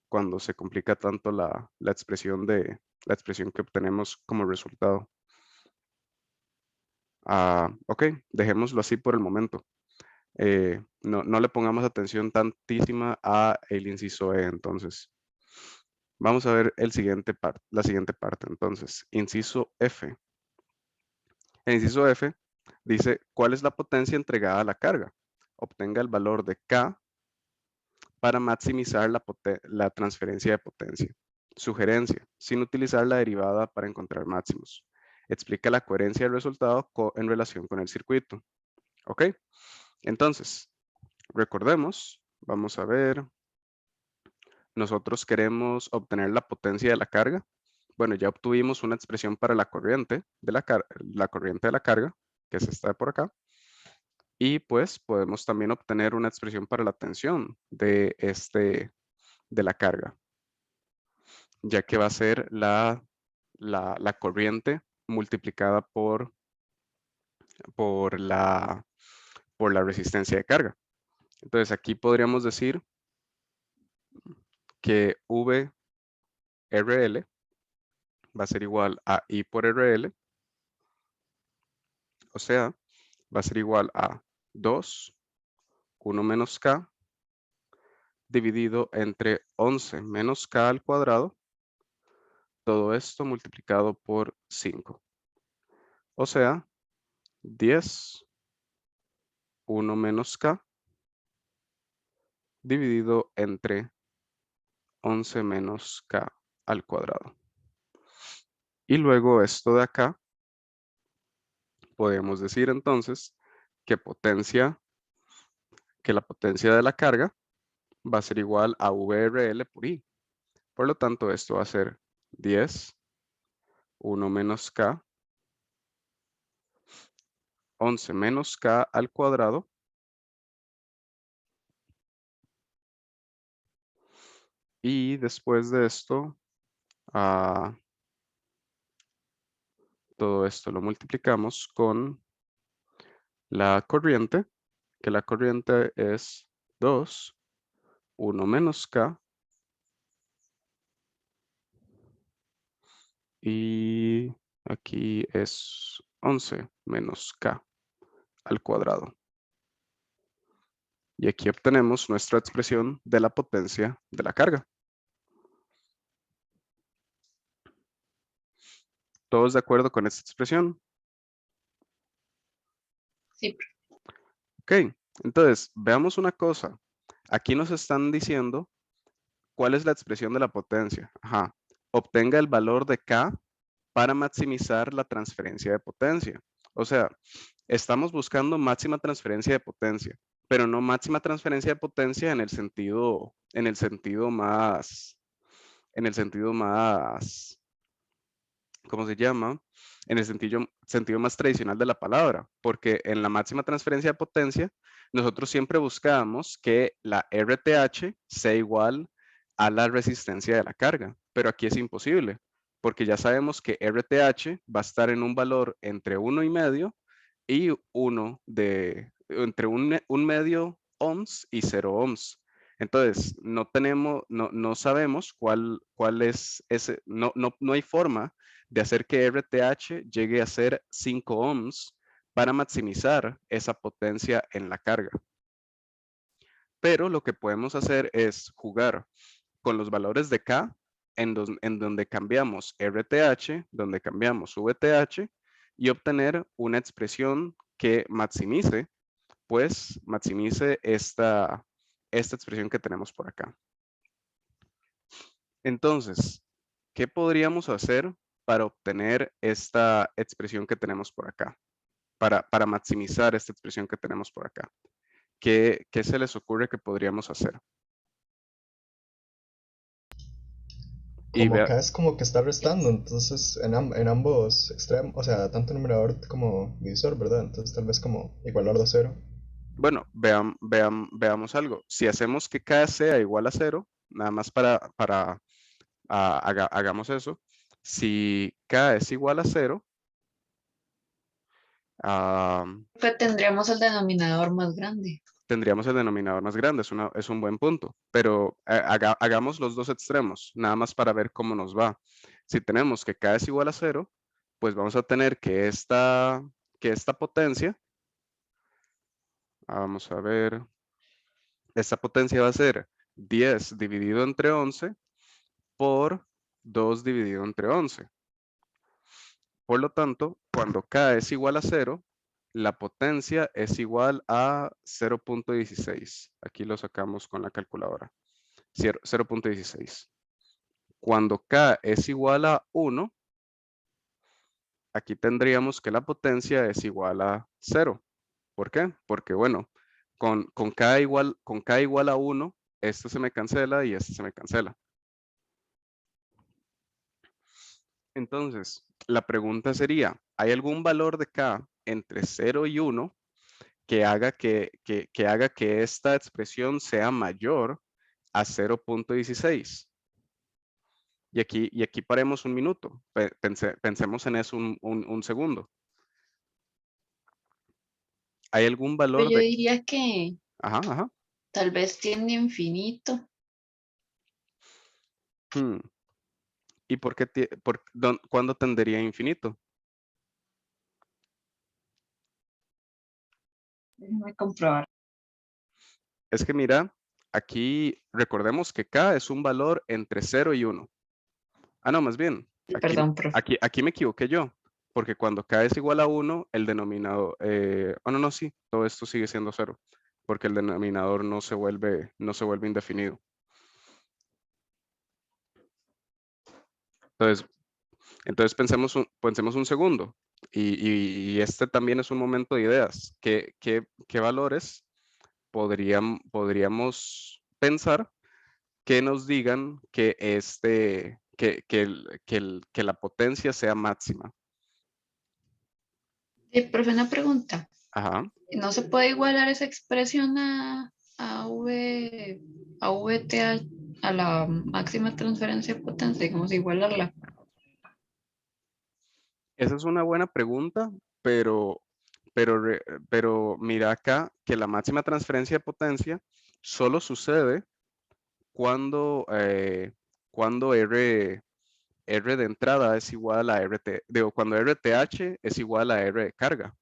cuando se complica tanto la expresión que obtenemos como resultado. Ok, dejémoslo así por el momento. No le pongamos atención tantísima a el inciso E, entonces. Vamos a ver la siguiente parte, entonces. Inciso F. El inciso F dice, ¿cuál es la potencia entregada a la carga? Obtenga el valor de K para maximizar la transferencia de potencia. Sugerencia, sin utilizar la derivada para encontrar máximos. Explica la coherencia del resultado en relación con el circuito. ¿Ok? Entonces, recordemos, vamos a ver, nosotros queremos obtener la potencia de la carga. Bueno, ya obtuvimos una expresión para la corriente la corriente de la carga, que es esta de por acá. Y pues podemos también obtener una expresión para la tensión de la carga, ya que va a ser la corriente multiplicada por la, por la resistencia de carga. Entonces aquí podríamos decir que VRL va a ser igual a I por RL, o sea, va a ser igual a 2, 1 menos K, dividido entre 11 menos K al cuadrado, todo esto multiplicado por 5. O sea, 10, 1 menos K, dividido entre 11 menos K al cuadrado. Y luego esto de acá, podemos decir entonces que la potencia de la carga va a ser igual a VRL por I. Por lo tanto, esto va a ser 10, 1 menos K, 11 menos K al cuadrado, y después de esto, todo esto lo multiplicamos con la corriente, que la corriente es 2, 1 menos K, y aquí es 11 menos K al cuadrado. Y aquí obtenemos nuestra expresión de la potencia de la carga. ¿Todos de acuerdo con esta expresión? Sí, Ok, entonces veamos una cosa. Aquí nos están diciendo cuál es la expresión de la potencia. Ajá. Obtenga el valor de K para maximizar la transferencia de potencia. O sea, estamos buscando máxima transferencia de potencia, pero no máxima transferencia de potencia en el sentido más, ¿cómo se llama? En el sentido más tradicional de la palabra, porque en la máxima transferencia de potencia, nosotros siempre buscamos que la RTH sea igual a la resistencia de la carga, pero aquí es imposible, porque ya sabemos que RTH va a estar en un valor entre 1,5 y entre un medio ohms y 0 ohms. Entonces, no sabemos cuál es ese, no hay forma de hacer que RTH llegue a ser 5 ohms para maximizar esa potencia en la carga. Pero lo que podemos hacer es jugar con los valores de K en donde cambiamos RTH, donde cambiamos VTH y obtener una expresión que maximice esta expresión que tenemos por acá. Entonces, ¿qué podríamos hacer para obtener esta expresión que tenemos por acá? Para maximizar esta expresión que tenemos por acá. ¿Qué se les ocurre que podríamos hacer? Y Como vea, acá es como que está restando, entonces en ambos extremos, o sea, tanto numerador como divisor, ¿verdad? Entonces tal vez como igualarlo a 0. bueno, veamos algo. Si hacemos que K sea igual a 0, nada más hagamos eso. Si K es igual a 0, tendríamos el denominador más grande. tendríamos el denominador más grande, es un buen punto, pero hagamos los dos extremos, nada más para ver cómo nos va. Si tenemos que K es igual a 0, pues vamos a tener que esta potencia, vamos a ver, esta potencia va a ser 10 dividido entre 11 por 2 dividido entre 11. Por lo tanto, cuando K es igual a 0, la potencia es igual a 0.16. Aquí lo sacamos con la calculadora. 0.16. Cuando K es igual a 1, aquí tendríamos que la potencia es igual a 0. ¿Por qué? Porque bueno, con K igual a 1, esto se me cancela y esto se me cancela. Entonces, la pregunta sería, ¿hay algún valor de K entre 0 y 1 que haga que esta expresión sea mayor a 0.16? Y aquí paremos un minuto. Pensemos en eso un segundo. ¿Hay algún valor Yo de... diría que Ajá, ajá. tal vez tiende infinito. ¿Y por qué cuándo tendería a infinito? Déjame comprobar. Es que mira, aquí recordemos que K es un valor entre 0 y 1. Ah, no, más bien, Perdón, profe. aquí me equivoqué yo, porque cuando K es igual a 1, el denominador, no, sí, todo esto sigue siendo 0, porque el denominador no se vuelve indefinido. Entonces pensemos un segundo. Y este también es un momento de ideas. ¿Qué valores podríamos pensar que nos digan que, que la potencia sea máxima? Profe, una pregunta. Ajá. ¿No se puede igualar esa expresión a VT a la máxima transferencia de potencia? Digamos, igualarla. Esa es una buena pregunta, pero, pero mira acá que la máxima transferencia de potencia solo sucede cuando, cuando R de entrada es igual a RT, digo, cuando RTH es igual a R de carga.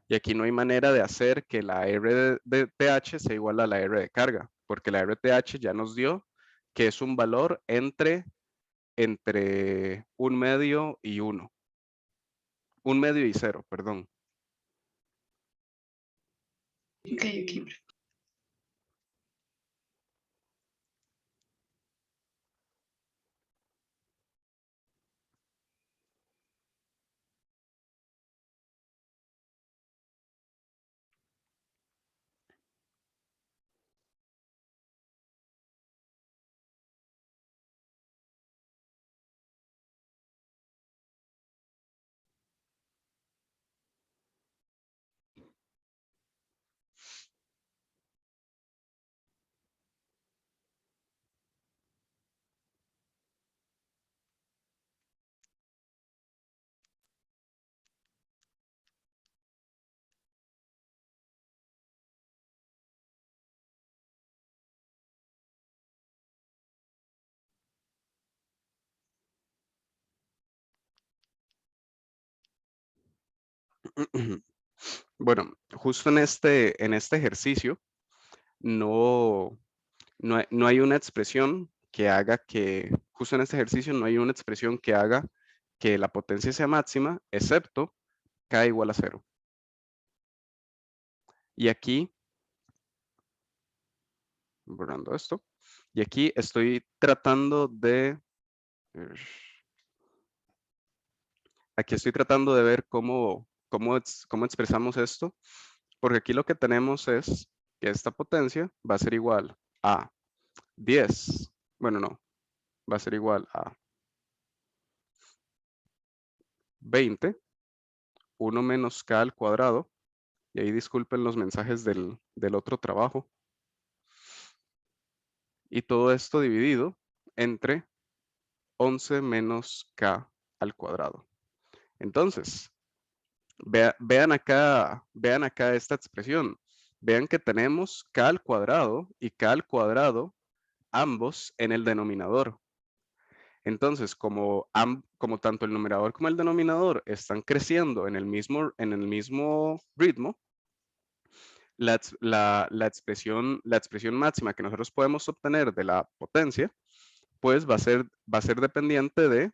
Y aquí no hay manera de hacer que la R de TH sea igual a la R de carga, porque la RTH ya nos dio que es un valor entre un medio y uno. Un medio y cero, perdón. Ok, ok. Bueno, justo en este ejercicio no hay una expresión que haga que, justo en este ejercicio no hay una expresión que haga que la potencia sea máxima, excepto K igual a 0. Y aquí, borrando esto, y aquí estoy tratando de, aquí estoy tratando de ver cómo expresamos esto, porque aquí lo que tenemos es que esta potencia va a ser igual a 10, bueno, no, va a ser igual a 20, 1 menos K al cuadrado, y ahí disculpen los mensajes del otro trabajo, y todo esto dividido entre 11 menos K al cuadrado. Entonces, vean acá esta expresión. Vean que tenemos K al cuadrado y K al cuadrado ambos en el denominador. Entonces, como tanto el numerador como el denominador están creciendo en el mismo ritmo, la expresión máxima que nosotros podemos obtener de la potencia, pues va a ser dependiente de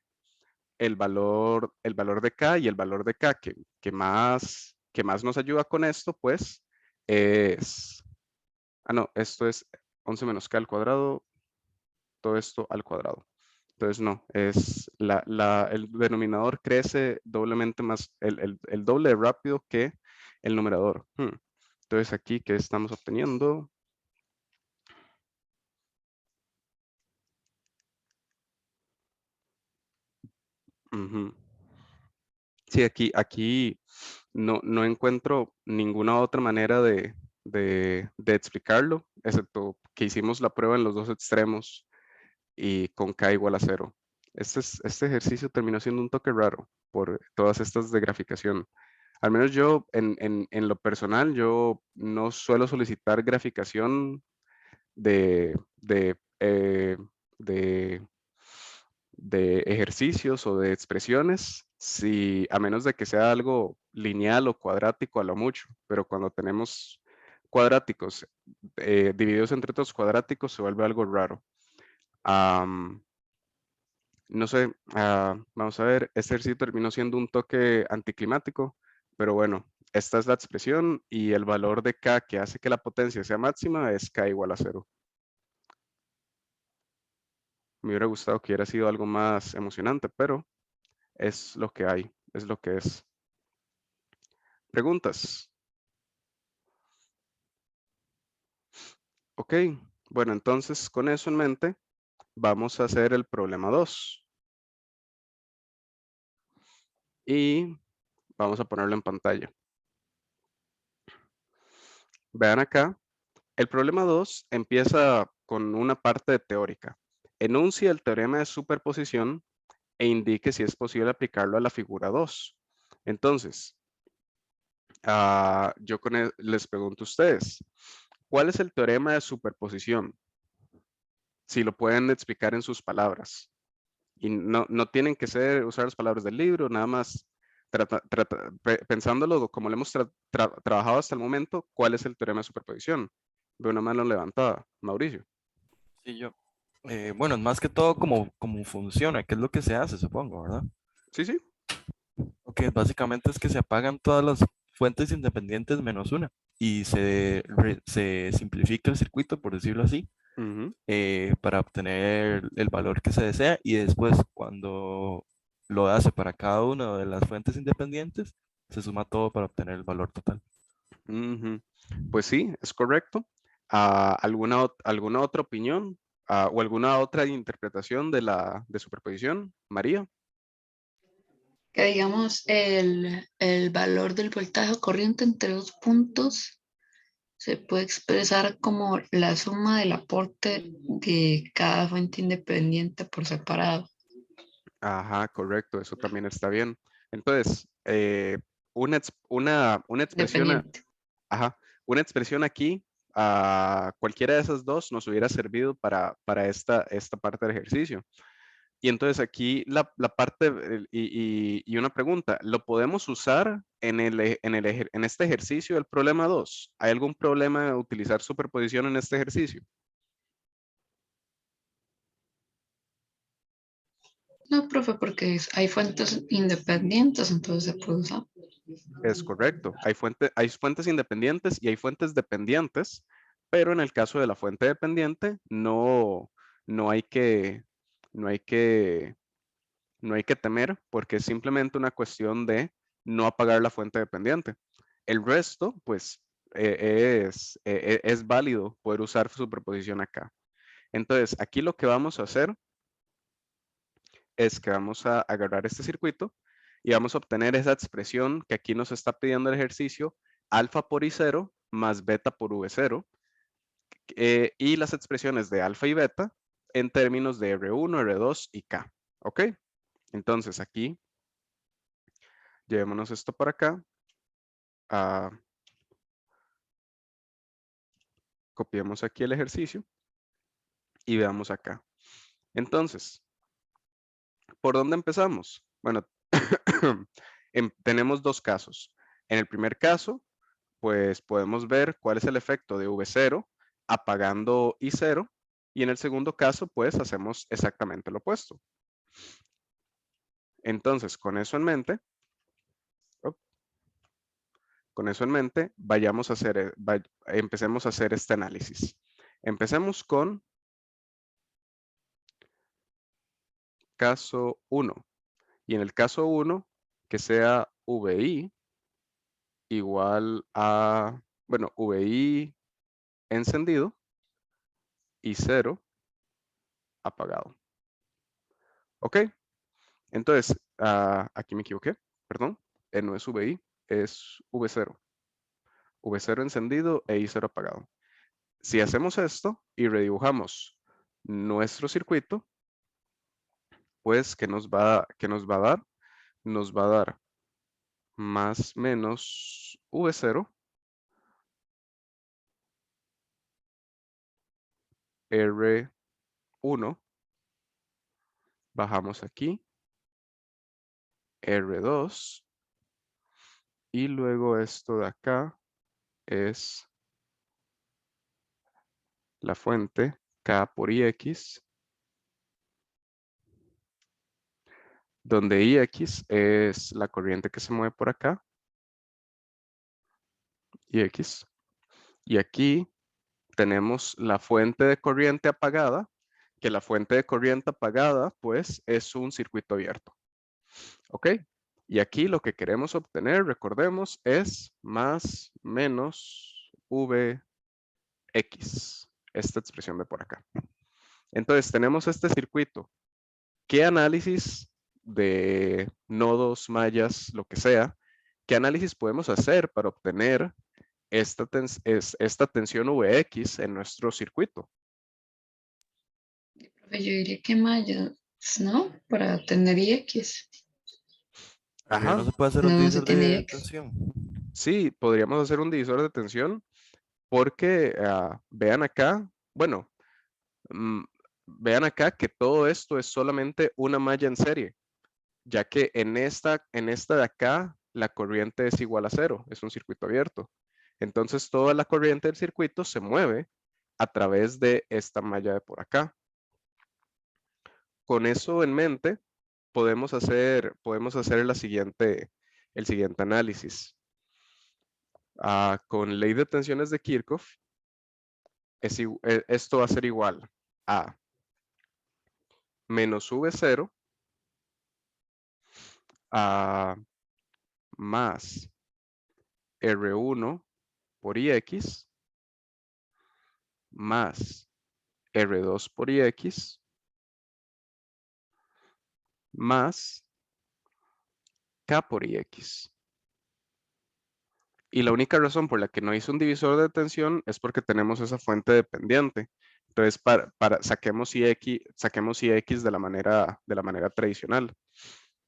el valor de K, y el valor de K que más nos ayuda con esto, pues es, no, esto es 11 menos K al cuadrado, todo esto al cuadrado. Entonces, no, es el denominador crece doblemente más, el doble de rápido que el numerador. Entonces, aquí, ¿qué estamos obteniendo? Ujú. Sí, aquí no encuentro ninguna otra manera de explicarlo, excepto que hicimos la prueba en los dos extremos y con K igual a 0. Este ejercicio terminó siendo un toque raro por todas estas de graficación. Al menos yo, en lo personal, yo no suelo solicitar graficación de, de de ejercicios o de expresiones, si, a menos de que sea algo lineal o cuadrático a lo mucho, pero cuando tenemos cuadráticos divididos entre otros cuadráticos se vuelve algo raro. No sé, vamos a ver, este ejercicio terminó siendo un toque anticlimático, pero bueno, esta es la expresión y el valor de K que hace que la potencia sea máxima es K igual a 0. Me hubiera gustado que hubiera sido algo más emocionante, pero es lo que hay. Es lo que es. ¿Preguntas? Ok, bueno, entonces con eso en mente, vamos a hacer el problema 2. Y vamos a ponerlo en pantalla. Vean acá, el problema 2 empieza con una parte teórica. Enuncia el teorema de superposición e indique si es posible aplicarlo a la figura 2. Entonces, yo les pregunto a ustedes, ¿cuál es el teorema de superposición? Si lo pueden explicar en sus palabras. Y no tienen que usar las palabras del libro, nada más pensándolo como lo hemos trabajado hasta el momento, ¿cuál es el teorema de superposición? Veo una mano levantada. Mauricio. Sí, yo. Bueno, es más que todo cómo funciona, qué es lo que se hace, supongo, ¿verdad? Sí, sí. Ok, básicamente es que se apagan todas las fuentes independientes menos una y se simplifica el circuito, por decirlo así, Ujú. para obtener el valor que se desea y después cuando lo hace para cada una de las fuentes independientes, se suma todo para obtener el valor total. Ujú. Pues sí, es correcto. ¿Alguna otra opinión o alguna otra interpretación de superposición, María? Que digamos el valor del voltaje o corriente entre dos puntos se puede expresar como la suma del aporte de cada fuente independiente por separado. Ajá, correcto, eso también está bien. Entonces, una expresión, Dependiente. ajá, una expresión aquí, cualquiera de esas dos nos hubiera servido para esta parte del ejercicio. Y entonces aquí la parte, y una pregunta, ¿lo podemos usar en este ejercicio del problema 2? ¿Hay algún problema de utilizar superposición en este ejercicio? No, profe, porque hay fuentes independientes, entonces se puede usar. Es correcto. Hay fuentes independientes y hay fuentes dependientes, pero en el caso de la fuente dependiente no hay que, no hay que, no hay que temer porque es simplemente una cuestión de no apagar la fuente dependiente. El resto, pues, es válido poder usar superposición acá. Entonces, aquí lo que vamos a hacer es que vamos a agarrar este circuito y vamos a obtener esa expresión que aquí nos está pidiendo el ejercicio, alfa por I0 más beta por V0, y las expresiones de alfa y beta en términos de R1, R2 y K. ¿Ok? Entonces aquí, llevémonos esto para acá. Copiemos aquí el ejercicio y veamos acá. Entonces, ¿por dónde empezamos? Bueno, tenemos dos casos. En el primer caso, pues podemos ver cuál es el efecto de V0 apagando I0 y en el segundo caso, pues hacemos exactamente lo opuesto. Entonces, con eso en mente, empecemos a hacer este análisis. Empecemos con caso 1. Y en el caso 1, que sea VI igual a, bueno, VI encendido y 0 apagado. ¿Ok? Entonces, aquí me equivoqué, perdón. No es VI, es V0. V0 encendido e I0 apagado. Si hacemos esto y redibujamos nuestro circuito, pues, ¿qué nos va a dar? Nos va a dar más menos V0 R1. Bajamos aquí. R2. Y luego esto de acá es la fuente K por IX, donde IX es la corriente que se mueve por acá, IX. Y aquí tenemos la fuente de corriente apagada, que la fuente de corriente apagada, pues, es un circuito abierto. ¿Ok? Y aquí lo que queremos obtener, recordemos, es más menos Vx. Esta expresión de por acá. Entonces tenemos este circuito. ¿Qué análisis de nodos, mallas, lo que sea? ¿Qué análisis podemos hacer para obtener esta tensión Vx en nuestro circuito? Profe, yo diría que mallas, ¿no? Para tener IX. Porque no Ajá, se puede hacer un No se divisor tiene de X. tensión. sí, podríamos hacer un divisor de tensión porque vean acá, bueno, mm, vean acá que todo esto es solamente una malla en serie, ya que en esta de acá la corriente es igual a 0, es un circuito abierto. Entonces toda la corriente del circuito se mueve a través de esta malla de por acá. Con eso en mente, podemos hacer el siguiente análisis. Con ley de tensiones de Kirchhoff, esto va a ser igual a menos V0 a más R1 por IX más R2 por IX más K por IX. Y la única razón por la que no hice un divisor de tensión es porque tenemos esa fuente dependiente. Entonces, saquemos IX de la manera tradicional.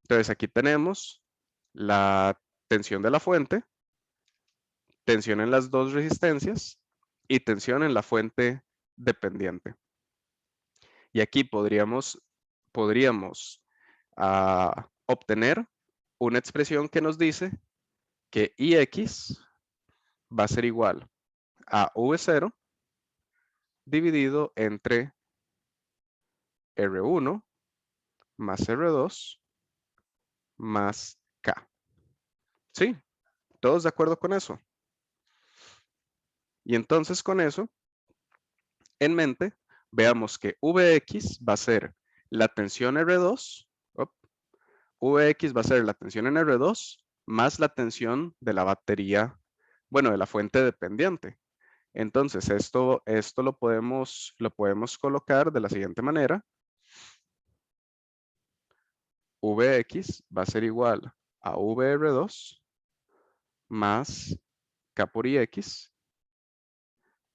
Entonces, aquí tenemos la tensión de la fuente, tensión en las dos resistencias y tensión en la fuente dependiente. Y aquí podríamos obtener una expresión que nos dice que IX va a ser igual a V0 dividido entre R1 más R2 más K. ¿Sí? ¿Todos de acuerdo con eso? Y entonces con eso en mente, veamos que Vx va a ser la tensión R2, Vx va a ser la tensión en R2 más la tensión de la batería, bueno, de la fuente dependiente. Entonces, esto lo podemos colocar de la siguiente manera. Vx va a ser igual a VR2 más K por Ix.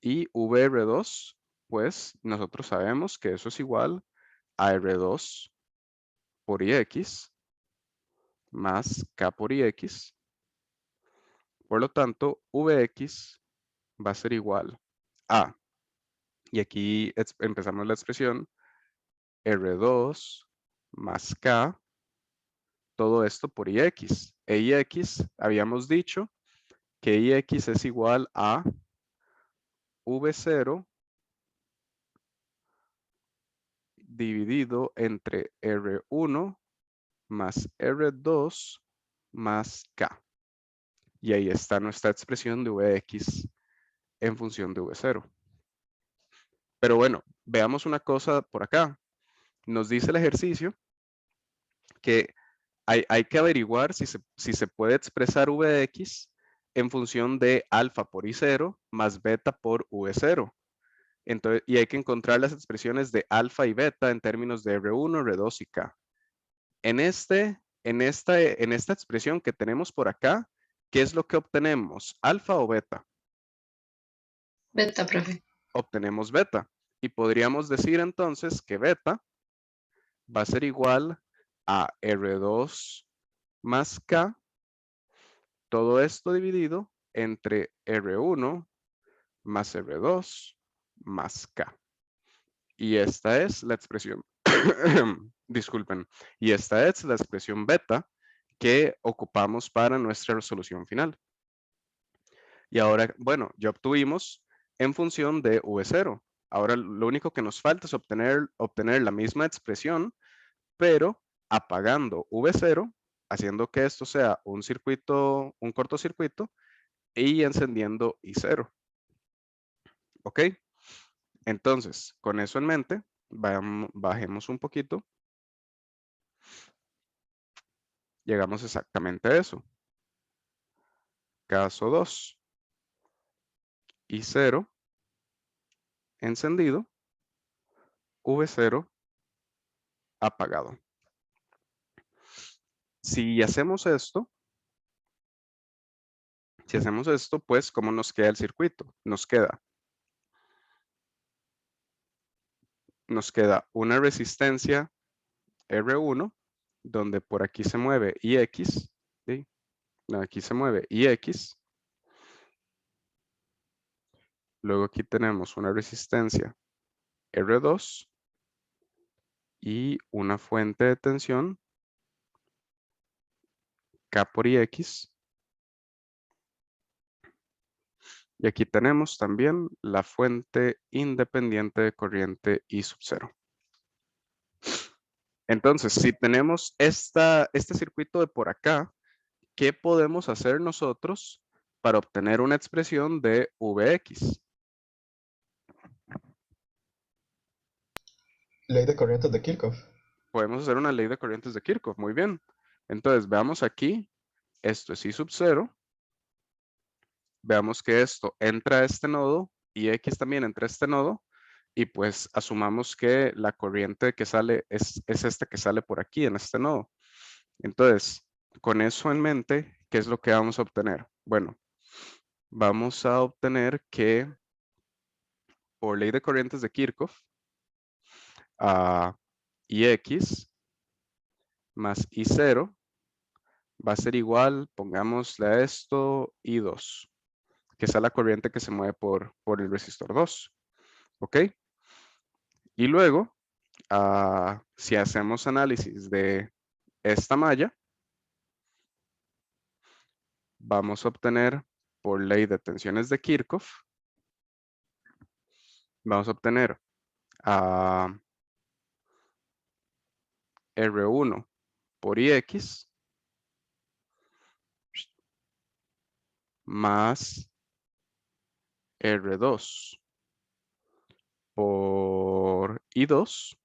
Y VR2, pues nosotros sabemos que eso es igual a R2 por Ix más K por Ix. Por lo tanto, Vx va a ser igual a, y aquí empezamos la expresión, R2 más K, todo esto por Ix. E Ix, habíamos dicho que Ix es igual a V0 dividido entre R1 más R2 más K. Y ahí está nuestra expresión de Vx en función de V0. Pero bueno, veamos una cosa por acá. Nos dice el ejercicio que hay que averiguar si se puede expresar Vx en función de alfa por I0 más beta por V0. Entonces, y hay que encontrar las expresiones de alfa y beta en términos de R1, R2 y K. En esta expresión que tenemos por acá, ¿qué es lo que obtenemos? ¿Alfa o beta? Beta, profe. Obtenemos beta. Y podríamos decir entonces que beta va a ser igual a R2 más K, todo esto dividido entre R1 más R2 más K. Y esta es la expresión, disculpen, y esta es la expresión beta que ocupamos para nuestra resolución final. Y ahora, bueno, ya obtuvimos en función de V0. Ahora lo único que nos falta es obtener la misma expresión, pero apagando V0, haciendo que esto sea un cortocircuito y encendiendo I0. ¿Ok? Entonces, con eso en mente, bajemos un poquito. llegamos exactamente a eso. Caso 2. I0 encendido, V0 apagado. Si hacemos esto, pues, ¿cómo nos queda el circuito? Nos queda una resistencia R1, donde por aquí se mueve IX, ¿sí? No, aquí se mueve IX. Luego aquí tenemos una resistencia R2 y una fuente de tensión K por IX. Y aquí tenemos también la fuente independiente de corriente I sub 0. Entonces, si tenemos este circuito de por acá, ¿qué podemos hacer nosotros para obtener una expresión de Vx? Ley de corrientes de Kirchhoff. Podemos hacer una ley de corrientes de Kirchhoff, muy bien. Entonces, veamos aquí, esto es I sub 0. Veamos que esto entra a este nodo y X también entra a este nodo. Y pues asumamos que la corriente que sale es esta que sale por aquí en este nodo. Entonces, con eso en mente, ¿qué es lo que vamos a obtener? Bueno, vamos a obtener que por ley de corrientes de Kirchhoff, IX más I0 va a ser igual, pongámosle a esto, I2, que es la corriente que se mueve por el resistor 2. ¿Ok? Y luego, si hacemos análisis de esta malla, vamos a obtener por ley de tensiones de Kirchhoff, vamos a obtener a R1 por IX más R2 por I2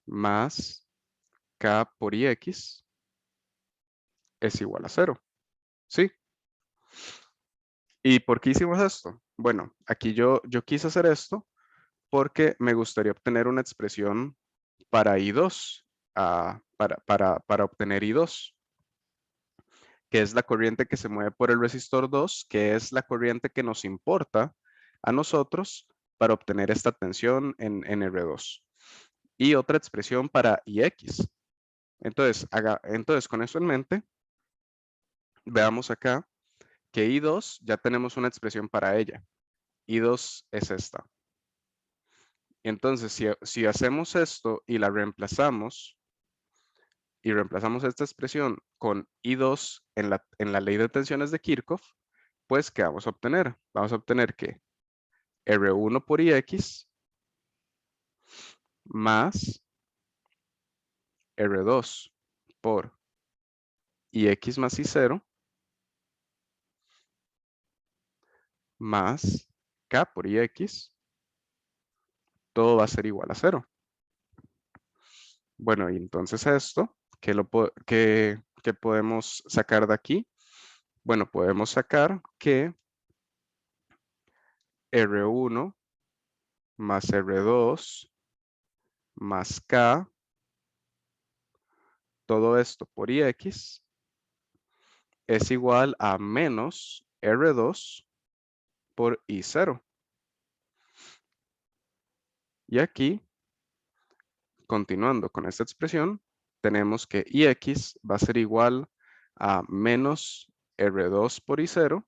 más K por IX es igual a 0. ¿Sí? ¿Y por qué hicimos esto? Bueno, aquí yo quise hacer esto porque me gustaría obtener una expresión para I2, para obtener I2, que es la corriente que se mueve por el resistor 2, que es la corriente que nos importa a nosotros para obtener esta tensión en R2. Y otra expresión para IX. Entonces, con eso en mente, veamos acá que I2 ya tenemos una expresión para ella. I2 es esta. Entonces, si hacemos esto y la reemplazamos, y reemplazamos esta expresión con I2 en la ley de tensiones de Kirchhoff, pues, ¿qué vamos a obtener? Vamos a obtener que R1 por IX más R2 por IX más I0 más K por IX, todo va a ser igual a 0. Bueno, y entonces esto, ¿qué podemos sacar de aquí? Bueno, podemos sacar que R1 más R2 más K, todo esto por IX, es igual a menos R2 por I0. Y aquí, continuando con esta expresión, tenemos que IX va a ser igual a menos R2 por I0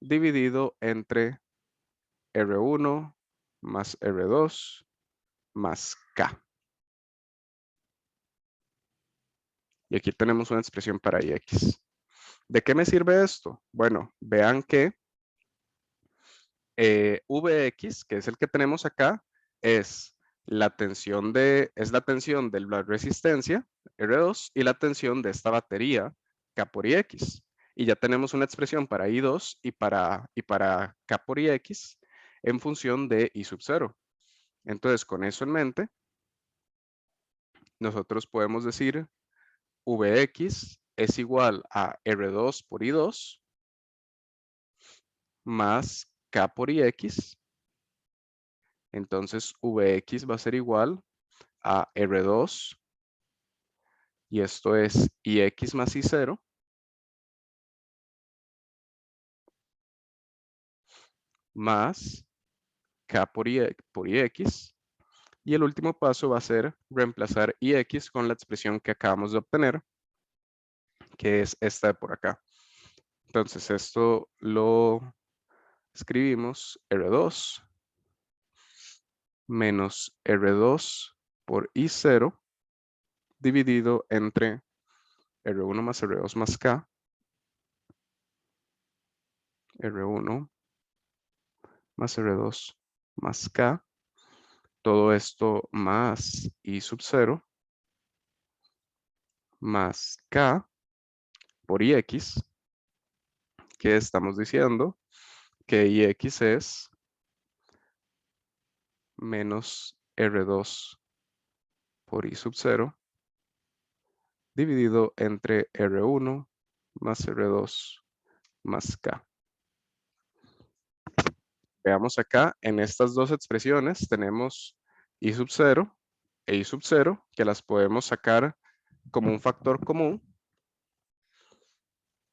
dividido entre R1 más R2 más K. Y aquí tenemos una expresión para IX. ¿De qué me sirve esto? Bueno, vean que Vx, que es el que tenemos acá, es la tensión de la resistencia, R2, y la tensión de esta batería, K por IX. Y ya tenemos una expresión para I2 y para K por IX en función de I sub 0. Entonces, con eso en mente, nosotros podemos decir Vx es igual a R2 por I2 más K por Ix. Entonces Vx va a ser igual a R2 y esto es Ix más I0 más K por Ix. Y el último paso va a ser reemplazar Ix con la expresión que acabamos de obtener, que es esta de por acá. Entonces esto lo escribimos R2 menos R2 por I0 dividido entre R1 más R2 más K, R1 más R2 más K, todo esto más I sub 0 más K por Ix, que estamos diciendo que Ix es menos R2 por I sub 0 dividido entre R1 más R2 más K. Veamos acá, en estas dos expresiones tenemos I sub 0 e I sub 0, que las podemos sacar como un factor común.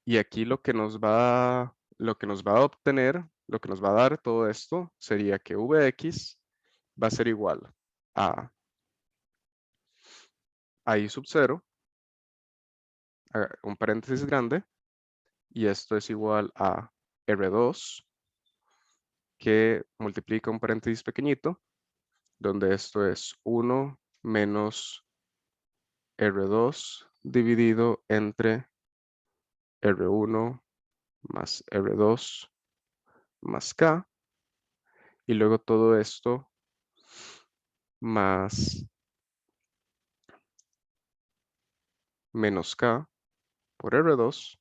Y aquí lo que nos va a obtener, lo que nos va a dar todo esto, sería que Vx va a ser igual a I sub 0, un paréntesis grande, y esto es igual a R2, que multiplica un paréntesis pequeñito, donde esto es 1 menos R2 dividido entre R1 más R2 más K, y luego todo esto más menos K por R2,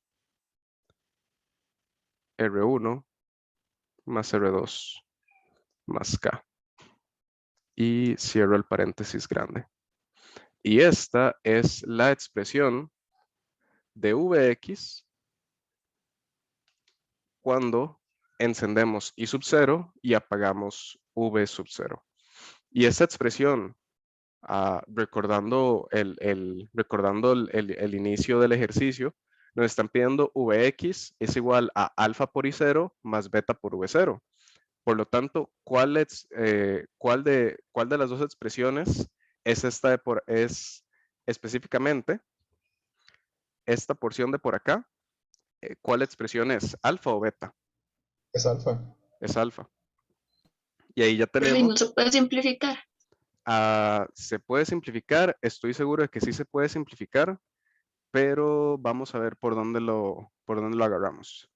R1 más R2 más K. Y cierro el paréntesis grande. Y esta es la expresión de Vx cuando encendemos I sub 0 y apagamos V sub 0. Y esta expresión, recordando el inicio del ejercicio, nos están pidiendo Vx es igual a alfa por I0 más beta por V0. Por lo tanto, ¿cuál de las dos expresiones es es específicamente esta porción de por acá? ¿Cuál expresión es? ¿Alfa o beta? Es alfa. Es alfa. Y ahí ya Profe, ¿y no tenemos, se puede simplificar? se puede simplificar, estoy seguro de que sí se puede simplificar, pero vamos a ver por dónde lo agarramos.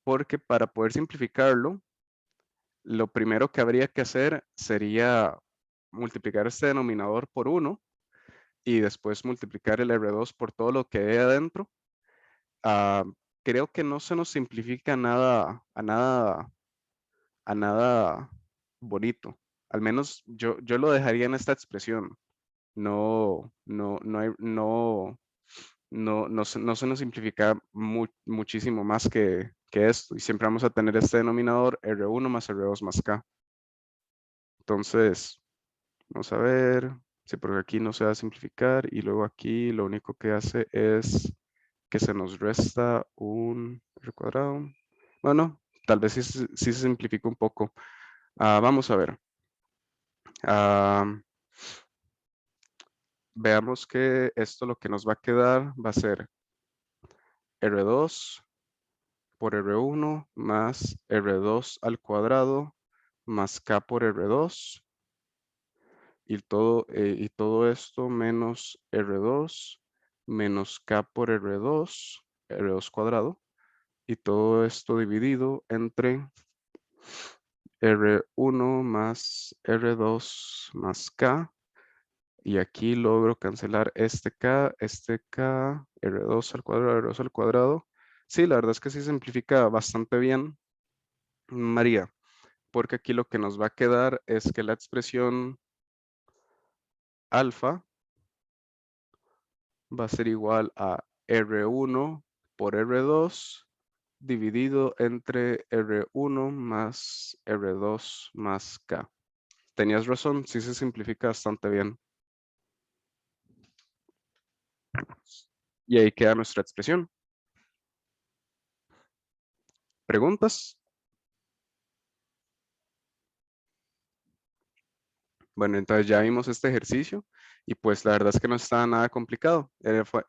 Porque para poder simplificarlo, lo primero que habría que hacer sería multiplicar este denominador por 1 y después multiplicar el R2 por todo lo que hay adentro. Creo que no se nos simplifica a nada bonito. Al menos yo lo dejaría en esta expresión. No se nos simplifica muchísimo más que esto. Y siempre vamos a tener este denominador R1 más R2 más K. Entonces, vamos a ver. Sí, porque aquí no se va a simplificar. Y luego aquí lo único que hace es que se nos resta un R cuadrado. Bueno, tal vez sí se simplifica un poco. Vamos a ver. Veamos que esto lo que nos va a quedar va a ser R2 por R1 más R2 al cuadrado más K por R2 y todo esto menos R2 menos K por R2 cuadrado, y todo esto dividido entre R1 más R2 más K, y aquí logro cancelar este K, R2 al cuadrado, R2 al cuadrado. Sí, la verdad es que sí simplifica bastante bien, María, porque aquí lo que nos va a quedar es que la expresión alfa va a ser igual a R1 por R2 dividido entre R1 más R2 más K. Tenías razón, sí se simplifica bastante bien. Y ahí queda nuestra expresión. ¿Preguntas? Bueno, entonces ya vimos este ejercicio y pues la verdad es que no estaba nada complicado.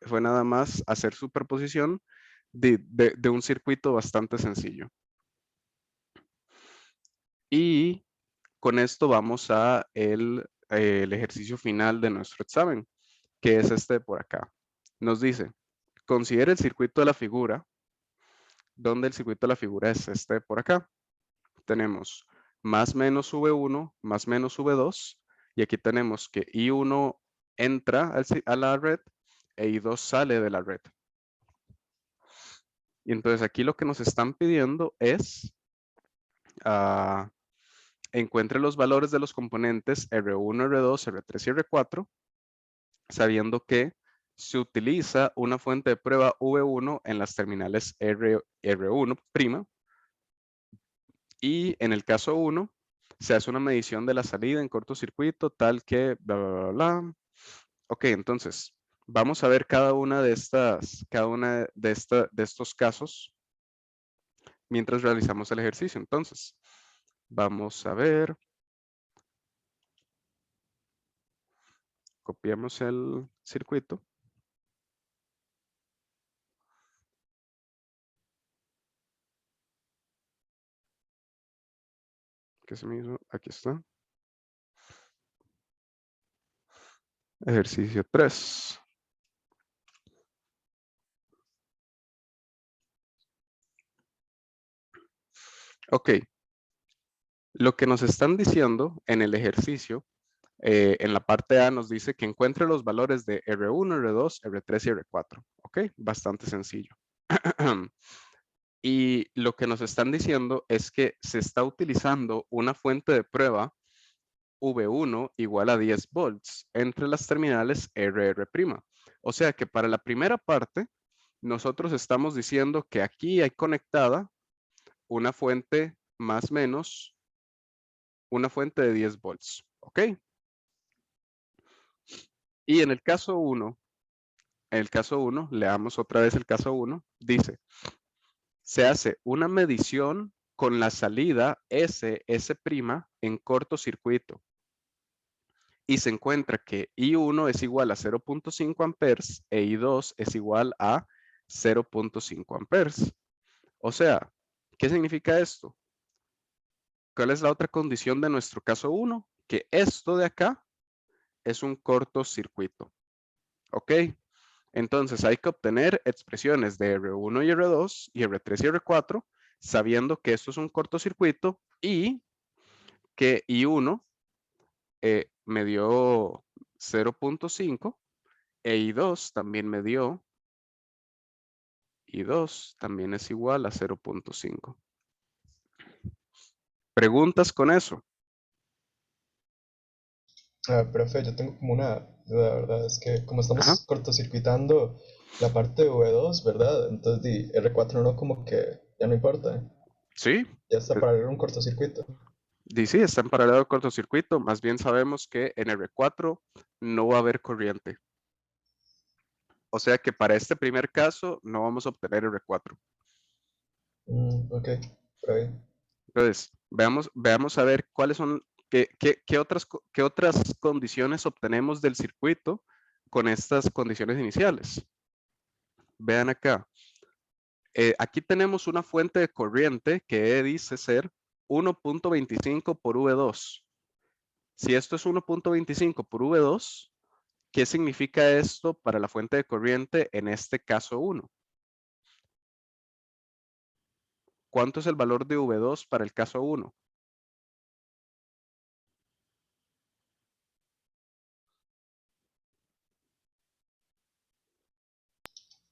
Fue nada más hacer superposición de un circuito bastante sencillo. Y con esto vamos a el ejercicio final de nuestro examen, que es este de por acá. Nos dice, considere el circuito de la figura, donde el circuito de la figura es este de por acá. Tenemos más menos V1 más menos V2 y aquí tenemos que I1 entra a la red e I2 sale de la red. Y entonces aquí lo que nos están pidiendo es encuentre los valores de los componentes R1, R2, R3 y R4, sabiendo que se utiliza una fuente de prueba V1 en las terminales R1', y en el caso 1 se hace una medición de la salida en cortocircuito tal que bla, bla, bla, bla. Ok, entonces vamos a ver cada una de estos casos mientras realizamos el ejercicio. Entonces, vamos a ver. Copiamos el circuito. ¿Qué se me hizo? Aquí está. Ejercicio 3. Ok. Lo que nos están diciendo en el ejercicio, en la parte A nos dice que encuentre los valores de R1, R2, R3 y R4. Ok, bastante sencillo. Y lo que nos están diciendo es que se está utilizando una fuente de prueba V1 igual a 10 volts entre las terminales RR'. O sea que para la primera parte, nosotros estamos diciendo que aquí hay conectada una fuente más menos, una fuente de 10 volts. ¿Ok? Y en el caso 1, leamos otra vez el caso 1, dice, se hace una medición con la salida S' en cortocircuito y se encuentra que I1 es igual a 0.5 amperes e I2 es igual a 0.5 amperes. O sea, ¿qué significa esto? ¿Cuál es la otra condición de nuestro caso 1? Que esto de acá es un cortocircuito. ¿Ok? Entonces hay que obtener expresiones de R1 y R2 y R3 y R4 sabiendo que esto es un cortocircuito y que I1 me dio 0.5 e I2 también me dio, I2 también es igual a 0.5. ¿Preguntas con eso? Profe, yo tengo como una duda, ¿verdad? Es que como Ajá. estamos cortocircuitando la parte de V2, ¿verdad? Entonces R4 no como que ya no importa, ¿eh? Sí, Ya está para ver un cortocircuito. sí, está en paralelo al cortocircuito. Más bien sabemos que en R4 no va a haber corriente. O sea que para este primer caso no vamos a obtener R4. Ok, está bien. Entonces, veamos a ver cuáles son, qué otras condiciones obtenemos del circuito con estas condiciones iniciales. Vean acá. Aquí tenemos una fuente de corriente que dice ser 1.25 por V2. Si esto es 1.25 por V2, ¿qué significa esto para la fuente de corriente en este caso 1? ¿Cuánto es el valor de V2 para el caso 1?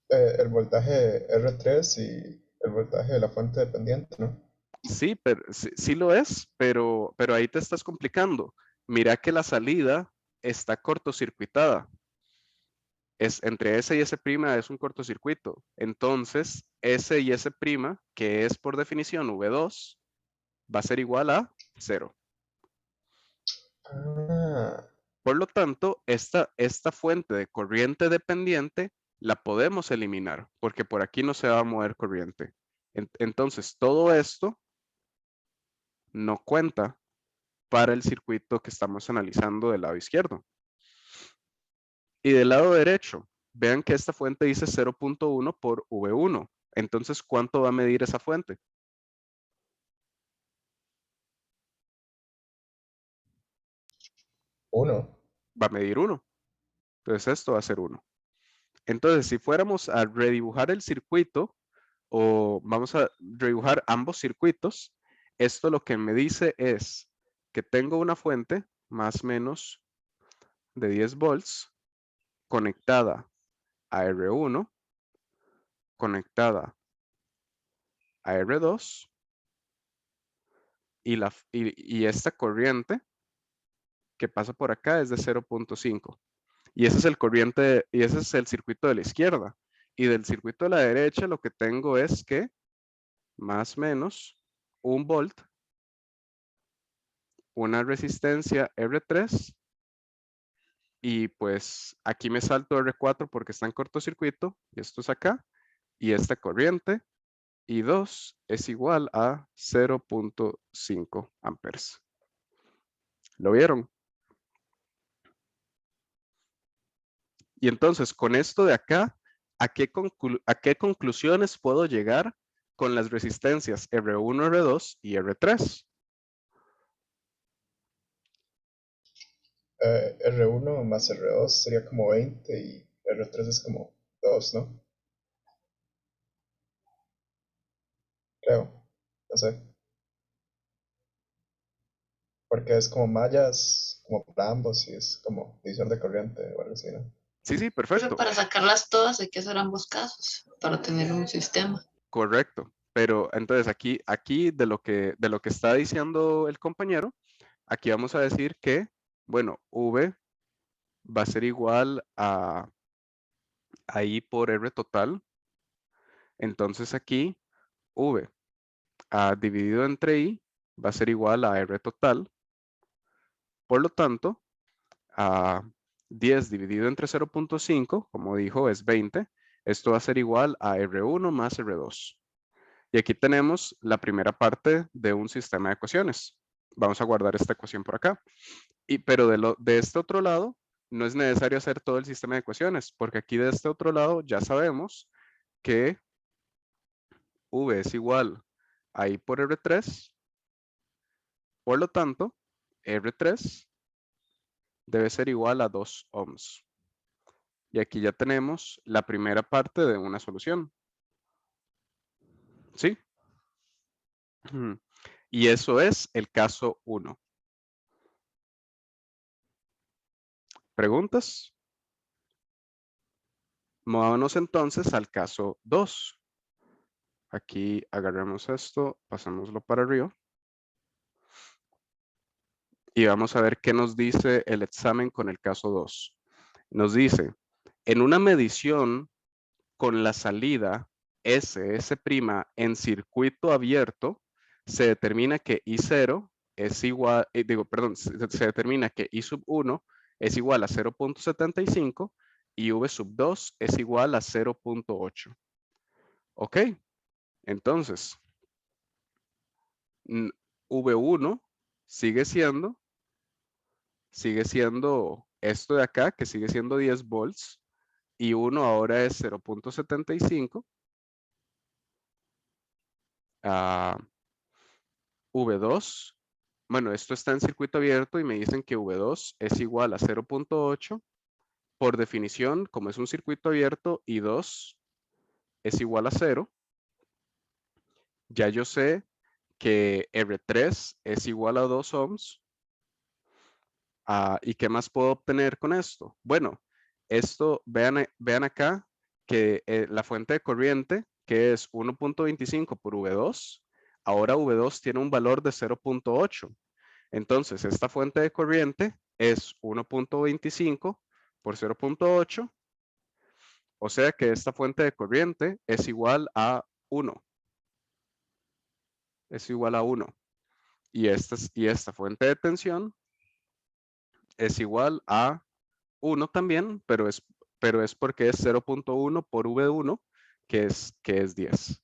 El voltaje R3 y el voltaje de la fuente dependiente, ¿no? Sí, pero, sí lo es, pero ahí te estás complicando. Mira que la salida está cortocircuitada. entre S y S' es un cortocircuito. Entonces, S y S', que es por definición V2, va a ser igual a 0. Ah, Por lo tanto, esta fuente de corriente dependiente la podemos eliminar, porque por aquí no se va a mover corriente. Entonces, todo esto no cuenta para el circuito que estamos analizando del lado izquierdo. Y del lado derecho, vean que esta fuente dice 0.1 por V1. Entonces, ¿cuánto va a medir esa fuente? uno. Va a medir 1. Entonces, esto va a ser 1. Entonces, si fuéramos a redibujar el circuito, o vamos a redibujar ambos circuitos, esto lo que me dice es que tengo una fuente más o menos de 10 volts conectada a R1, conectada a R2, y esta corriente que pasa por acá es de 0.5. Y ese es el corriente, y ese es el circuito de la izquierda. Y del circuito de la derecha lo que tengo es que más o menos 1 volt, una resistencia R3, y pues aquí me salto R4 porque está en cortocircuito, y esto es acá, y esta corriente, y 2 es igual a 0.5 amperes. ¿Lo vieron? Y entonces, con esto de acá, ¿a qué conclusiones puedo llegar con las resistencias R1, R2 y R3? R1 más R2 sería como 20 y R3 es como 2, ¿no? Creo, no sé. Porque es como mallas, como para ambos y es como divisor de corriente o algo así, ¿no? Sí, sí, Pero perfecto. para sacarlas todas hay que hacer ambos casos para tener un sistema. Correcto. Pero entonces aquí de lo que está diciendo el compañero, aquí vamos a decir que, bueno, V va a ser igual a I por R total. Entonces aquí V dividido entre I va a ser igual a R total. Por lo tanto, 10 dividido entre 0.5, como dijo, es 20. Esto va a ser igual a R1 más R2. Y aquí tenemos la primera parte de un sistema de ecuaciones. Vamos a guardar esta ecuación por acá. Pero de este otro lado, no es necesario hacer todo el sistema de ecuaciones, porque aquí de este otro lado ya sabemos que V es igual a I por R3. Por lo tanto, R3 debe ser igual a 2 ohms. Y aquí ya tenemos la primera parte de una solución. ¿Sí? Y eso es el caso 1. ¿Preguntas? Movámonos entonces al caso 2. Aquí agarremos esto, pasámoslo para arriba. Y vamos a ver qué nos dice el examen con el caso 2. Nos dice, en una medición con la salida S' en circuito abierto, se determina que I0 es igual, se determina que I sub 1 es igual a 0.75 y V sub 2 es igual a 0.8. Ok, entonces, V1 sigue siendo esto de acá, que sigue siendo 10 volts, y 1 ahora es 0.75. V2, bueno, esto está en circuito abierto y me dicen que V2 es igual a 0.8. Por definición, como es un circuito abierto y 2 es igual a 0, ya yo sé que R3 es igual a 2 ohms. ¿Y qué más puedo obtener con esto? Bueno, esto, vean acá que la fuente de corriente, que es 1.25 por V2, ahora V2 tiene un valor de 0.8. Entonces, esta fuente de corriente es 1.25 por 0.8 O sea que esta fuente de corriente es igual a 1. Es igual a 1. Y esta fuente de tensión es igual a 1 también, pero es porque es 0.1 por V1, que es 10.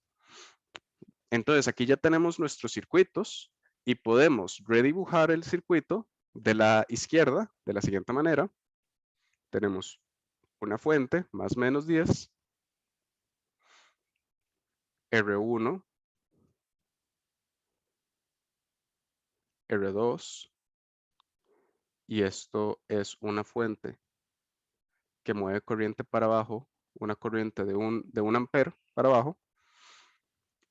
Entonces aquí ya tenemos nuestros circuitos y podemos redibujar el circuito de la izquierda de la siguiente manera. Tenemos una fuente más menos 10, R1, R2, y esto es una fuente que mueve corriente para abajo, una corriente de un ampere para abajo,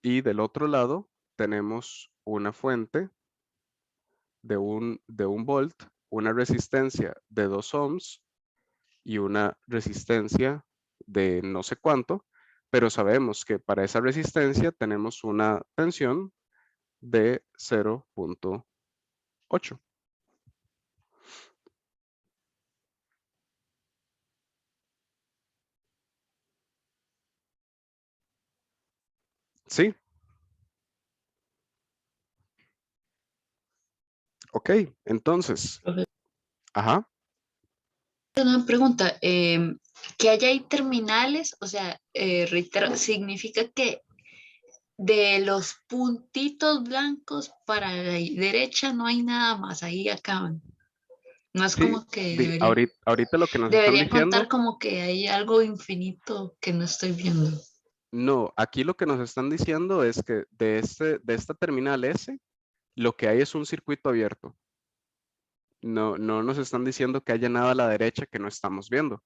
y del otro lado tenemos una fuente de un volt, una resistencia de 2 ohms y una resistencia de no sé cuánto, pero sabemos que para esa resistencia tenemos una tensión de 0.8. Sí. Ok, entonces, Profe, ajá, una pregunta, que haya ahí terminales, o sea, reitero, significa que de los puntitos blancos para la derecha no hay nada más, ahí acaban. No es sí, como que debería, ahorita lo que nos están debería contar diciendo, como que hay algo infinito que no estoy viendo. no, aquí lo que nos están diciendo es que de esta terminal S, lo que hay es un circuito abierto. No, no nos están diciendo que haya nada a la derecha que no estamos viendo.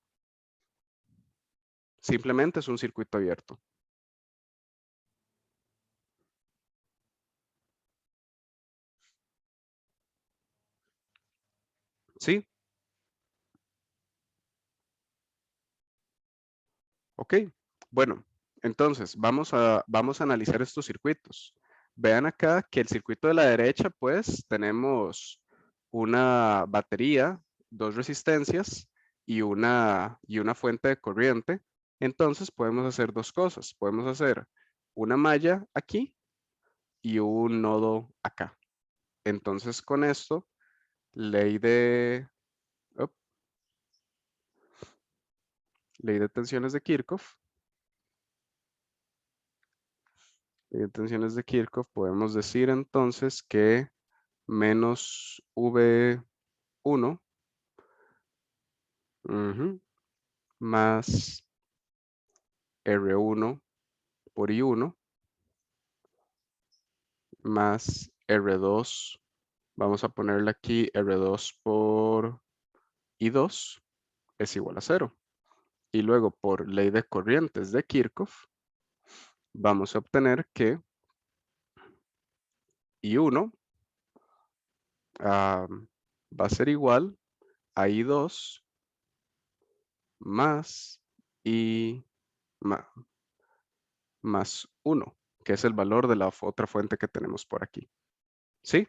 Simplemente es un circuito abierto. ¿Sí? Ok. Bueno, entonces vamos a analizar estos circuitos. Vean acá que el circuito de la derecha, pues, tenemos una batería, 2 resistencias y una fuente de corriente. Entonces podemos hacer 2 cosas. Podemos hacer una malla aquí y un nodo acá. Entonces con esto, ley de, op, ley de tensiones de Kirchhoff. Ley de tensiones de Kirchhoff, podemos decir entonces que menos V1 más R1 por I1 más R2, vamos a ponerle aquí R2 por I2 es igual a 0. Y luego por ley de corrientes de Kirchhoff, vamos a obtener que I1 va a ser igual a I2 más I más 1, que es el valor de la otra fuente que tenemos por aquí. ¿Sí?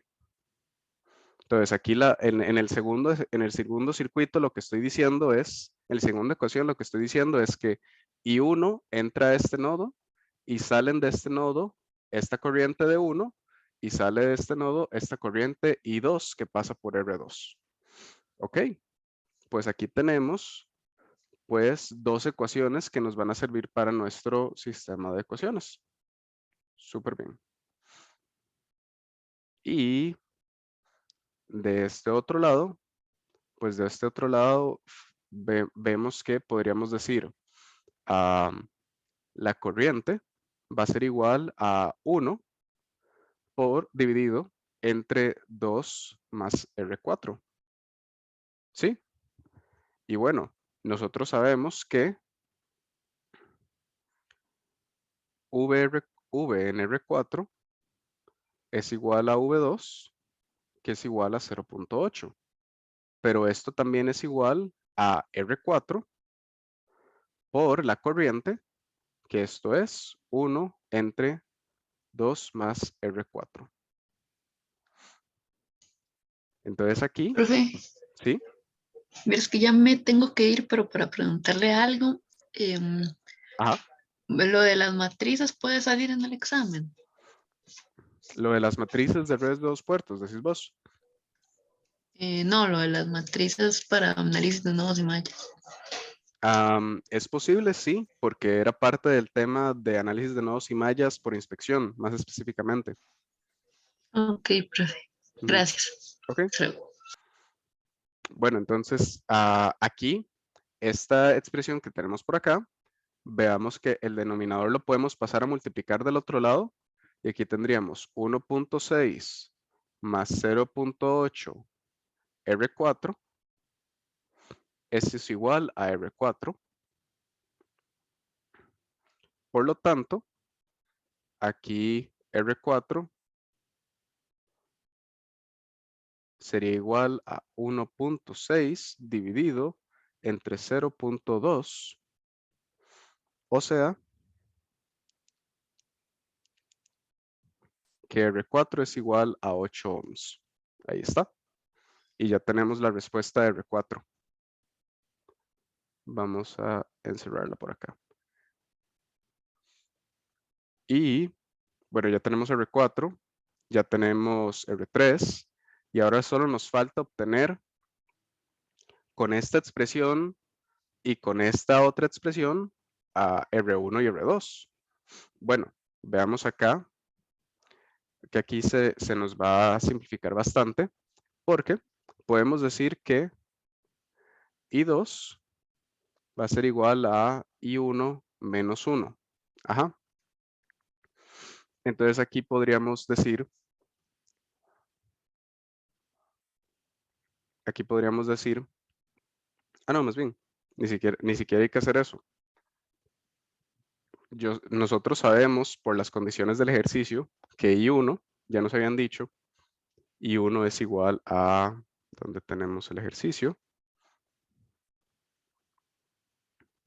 Entonces aquí en el segundo circuito lo que estoy diciendo es, en la segunda ecuación lo que estoy diciendo es que I1 entra a este nodo y salen de este nodo esta corriente de 1 y sale de este nodo esta corriente I2 que pasa por R2. Ok, pues aquí tenemos pues 2 ecuaciones que nos van a servir para nuestro sistema de ecuaciones. Súper bien. Y de este otro lado, pues de este otro lado vemos que podríamos decir la corriente va a ser igual a 1 por dividido entre 2 más R4. ¿Sí? Y bueno, nosotros sabemos que V en R4 es igual a V2, que es igual a 0.8. Pero esto también es igual a R4 por la corriente, que esto es 1 entre 2 más R4. Entonces aquí, Profe, ¿sí? es que ya me tengo que ir, pero para preguntarle algo, Ajá. Lo de las matrices puede salir en el examen. Lo de las matrices de redes de dos puertos, decís vos. No, lo de las matrices para análisis de nodos y mallas. Es posible, sí, porque era parte del tema de análisis de nodos y mallas por inspección, más específicamente. Ok, profe. Ujú. Gracias. Ok. Sí. Bueno, entonces aquí, esta expresión que tenemos por acá, veamos que el denominador lo podemos pasar a multiplicar del otro lado. Y aquí tendríamos 1.6 más 0.8 R4. Esto es igual a R4. Por lo tanto, aquí R4 sería igual a 1.6 dividido entre 0.2. O sea, que R4 es igual a 8 ohms. Ahí está. Y ya tenemos la respuesta de R4. Vamos a encerrarla por acá. Y bueno, ya tenemos R4, ya tenemos R3 y ahora solo nos falta obtener con esta expresión y con esta otra expresión a R1 y R2. Bueno, veamos acá que aquí se nos va a simplificar bastante porque podemos decir que I2 va a ser igual a I1 menos 1. Ajá. Entonces aquí podríamos decir, no, más bien, ni siquiera hay que hacer eso. Nosotros sabemos por las condiciones del ejercicio que I1, ya nos habían dicho, I1 es igual a, donde tenemos el ejercicio.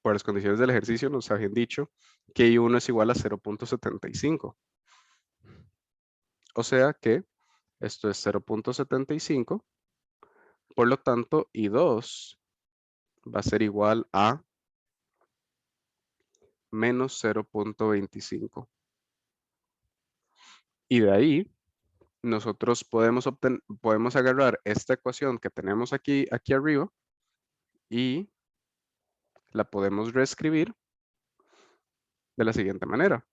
Por las condiciones del ejercicio nos habían dicho que I1 es igual a 0.75. O sea que esto es 0.75. Por lo tanto, I2 va a ser igual a menos 0.25. Y de ahí, nosotros podemos agarrar esta ecuación que tenemos aquí arriba y la podemos reescribir de la siguiente manera.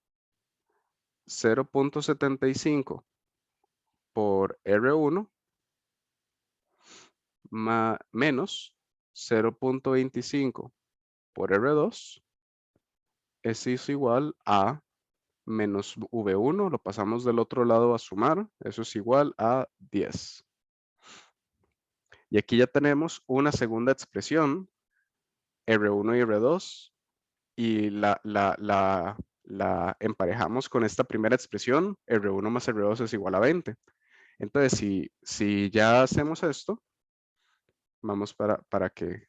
0.75 por R1 menos 0.25 por R2 es igual a menos V1, lo pasamos del otro lado a sumar, eso es igual a 10. Y aquí ya tenemos una segunda expresión, R1 y R2, y la emparejamos con esta primera expresión, R1 más R2 es igual a 20. Entonces, si ya hacemos esto, vamos para que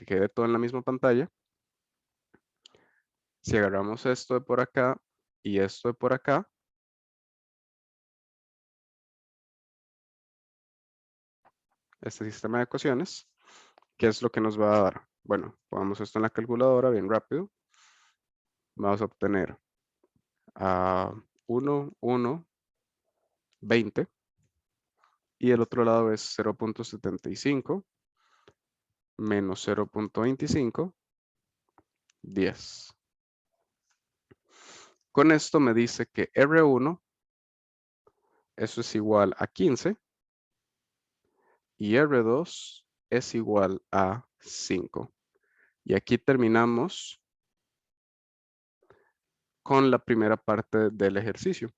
quede todo en la misma pantalla. Si agarramos esto de por acá y esto de por acá, este sistema de ecuaciones, ¿qué es lo que nos va a dar? Bueno, pongamos esto en la calculadora bien rápido. Vamos a obtener a 1, 1, 20. Y el otro lado es 0.75 menos 0.25, 10. Con esto me dice que R1, eso es igual a 15. Y R2 es igual a 5. Y aquí terminamos con la primera parte del ejercicio.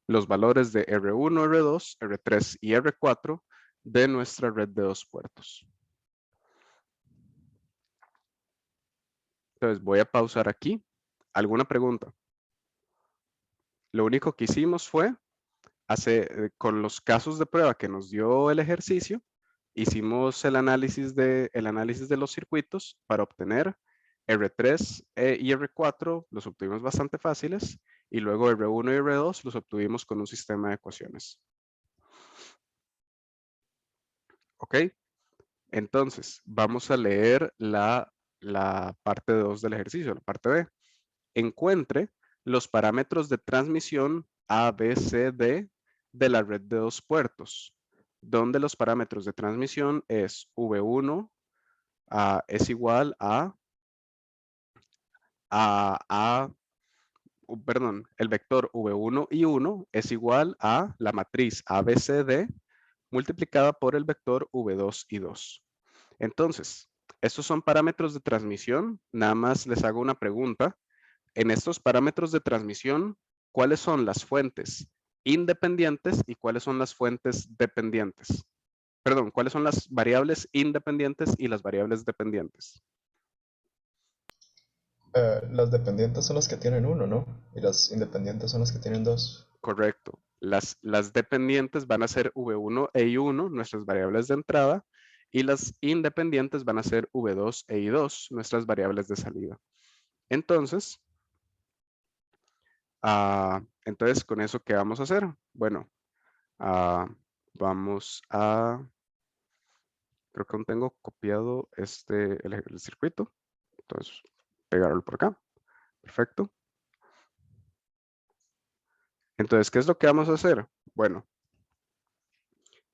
Los valores de R1, R2, R3 y R4 de nuestra red de dos puertos. Entonces voy a pausar aquí. ¿Alguna pregunta? Lo único que hicimos fue con los casos de prueba que nos dio el ejercicio, hicimos el análisis de los circuitos para obtener R3 y R4, los obtuvimos bastante fáciles, y luego R1 y R2 los obtuvimos con un sistema de ecuaciones. ¿Ok? Entonces, vamos a leer la la parte 2 del ejercicio, la parte B. Encuentre los parámetros de transmisión A, B, C, D de la red de 2 puertos, donde los parámetros de transmisión es V1 es igual perdón, el vector V1 y 1 es igual a la matriz ABCD multiplicada por el vector V2 y 2. Entonces, estos son parámetros de transmisión. Nada más les hago una pregunta. En estos parámetros de transmisión, ¿cuáles son las fuentes independientes y cuáles son las fuentes dependientes? Perdón, ¿cuáles son las variables independientes y las variables dependientes? Las dependientes son las que tienen 1, ¿no? Y las independientes son las que tienen 2. Correcto. Las dependientes van a ser V1 e I1, nuestras variables de entrada, y las independientes van a ser V2 e I2, nuestras variables de salida. Entonces, entonces con eso, ¿qué vamos a hacer? Bueno, vamos a, creo que aún tengo copiado el circuito. Entonces, pegarlo por acá. Perfecto. Entonces, ¿qué es lo que vamos a hacer? Bueno,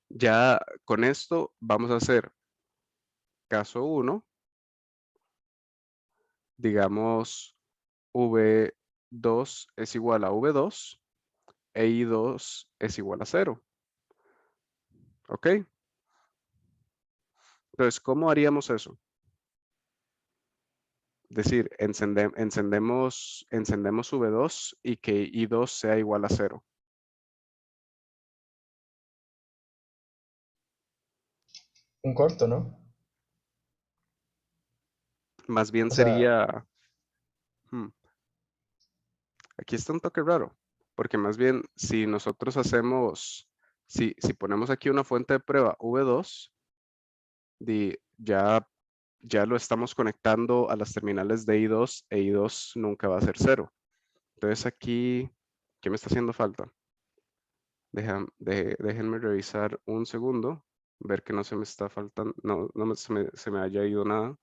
ya con esto vamos a hacer caso 1. Digamos, V2 es igual a V2 e I2 es igual a 0. ¿Ok? Entonces, ¿cómo haríamos eso? Es decir, encendemos V2 y que I2 sea igual a 0. Un corto, ¿no? Más bien O sea, sería... aquí está un toque raro, porque más bien si nosotros hacemos, si ponemos aquí una fuente de prueba V2, ya lo estamos conectando a las terminales de I2 e I2 nunca va a ser 0. Entonces aquí, ¿qué me está haciendo falta? Déjenme revisar un segundo, ver que no se me está faltando, no se me haya ido nada.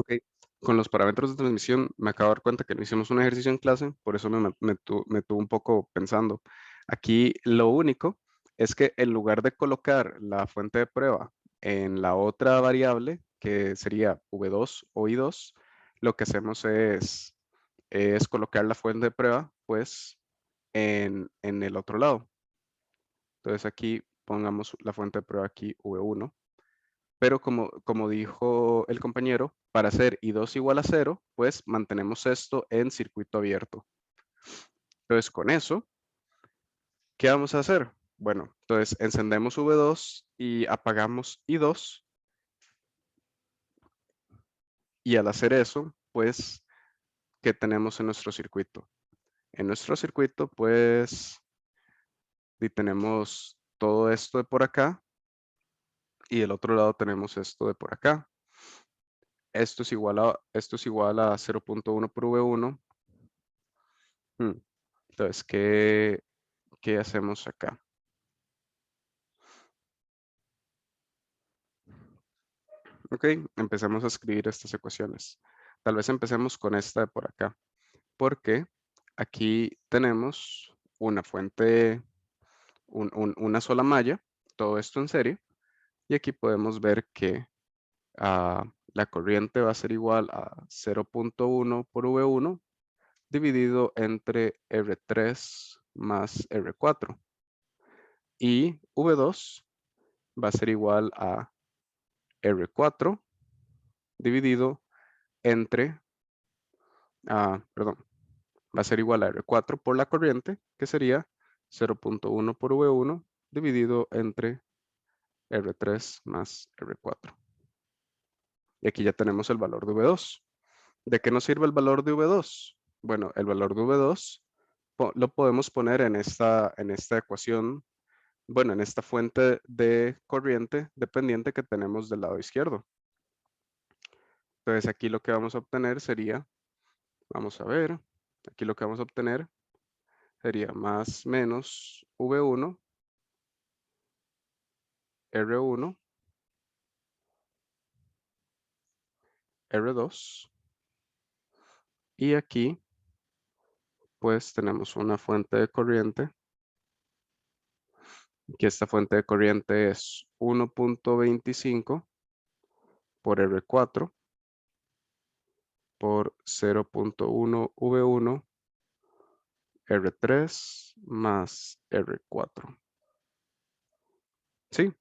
Ok, con los parámetros de transmisión me acabo de dar cuenta que no hicimos un ejercicio en clase, por eso me tuvo un poco pensando. Aquí lo único es que en lugar de colocar la fuente de prueba en la otra variable, que sería V2 o I2, lo que hacemos es colocar la fuente de prueba pues en el otro lado. Entonces aquí pongamos la fuente de prueba aquí V1. Pero como dijo el compañero, para hacer I2 igual a 0, pues mantenemos esto en circuito abierto. Entonces con eso, ¿qué vamos a hacer? Bueno, entonces encendemos V2 y apagamos I2. Y al hacer eso, pues, ¿qué tenemos en nuestro circuito? En nuestro circuito, pues, y tenemos todo esto de por acá. Y del otro lado tenemos esto de por acá. Esto es igual a 0.1 por V1. Entonces, ¿qué hacemos acá? Ok, empecemos a escribir estas ecuaciones. Tal vez empecemos con esta de por acá, porque aquí tenemos una fuente, una sola malla, todo esto en serie, Y aquí podemos ver que la corriente va a ser igual a 0.1 por V1 dividido entre R3 más R4. Y V2 va a ser igual a R4 dividido entre, perdón, va a ser igual a R4 por la corriente, que sería 0.1 por V1 dividido entre R3 más R4. Y aquí ya tenemos el valor de V2. ¿De qué nos sirve el valor de V2? Bueno, el valor de V2 lo podemos poner en esta ecuación, bueno, en esta fuente de corriente dependiente que tenemos del lado izquierdo. Entonces aquí lo que vamos a obtener sería, vamos a ver, aquí lo que vamos a obtener sería más menos V1, R1, R2. Y aquí, pues tenemos una fuente de corriente. Que esta fuente de corriente es 1.25 por R4 por 0.1 V1 R3 más R4. ¿Sí?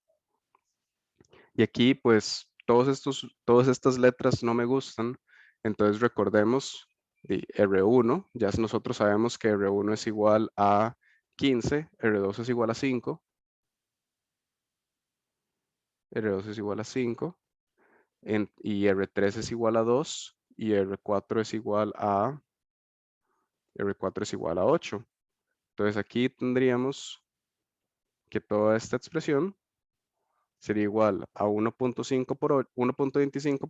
Y aquí pues todas estas letras no me gustan. Entonces recordemos R1. Ya nosotros sabemos que R1 es igual a 15. R2 es igual a 5. R2 es igual a 5. Y R3 es igual a 2. Y R4 es igual a 8. Entonces aquí tendríamos que toda esta expresión sería igual a 1.25 por 8, 1.25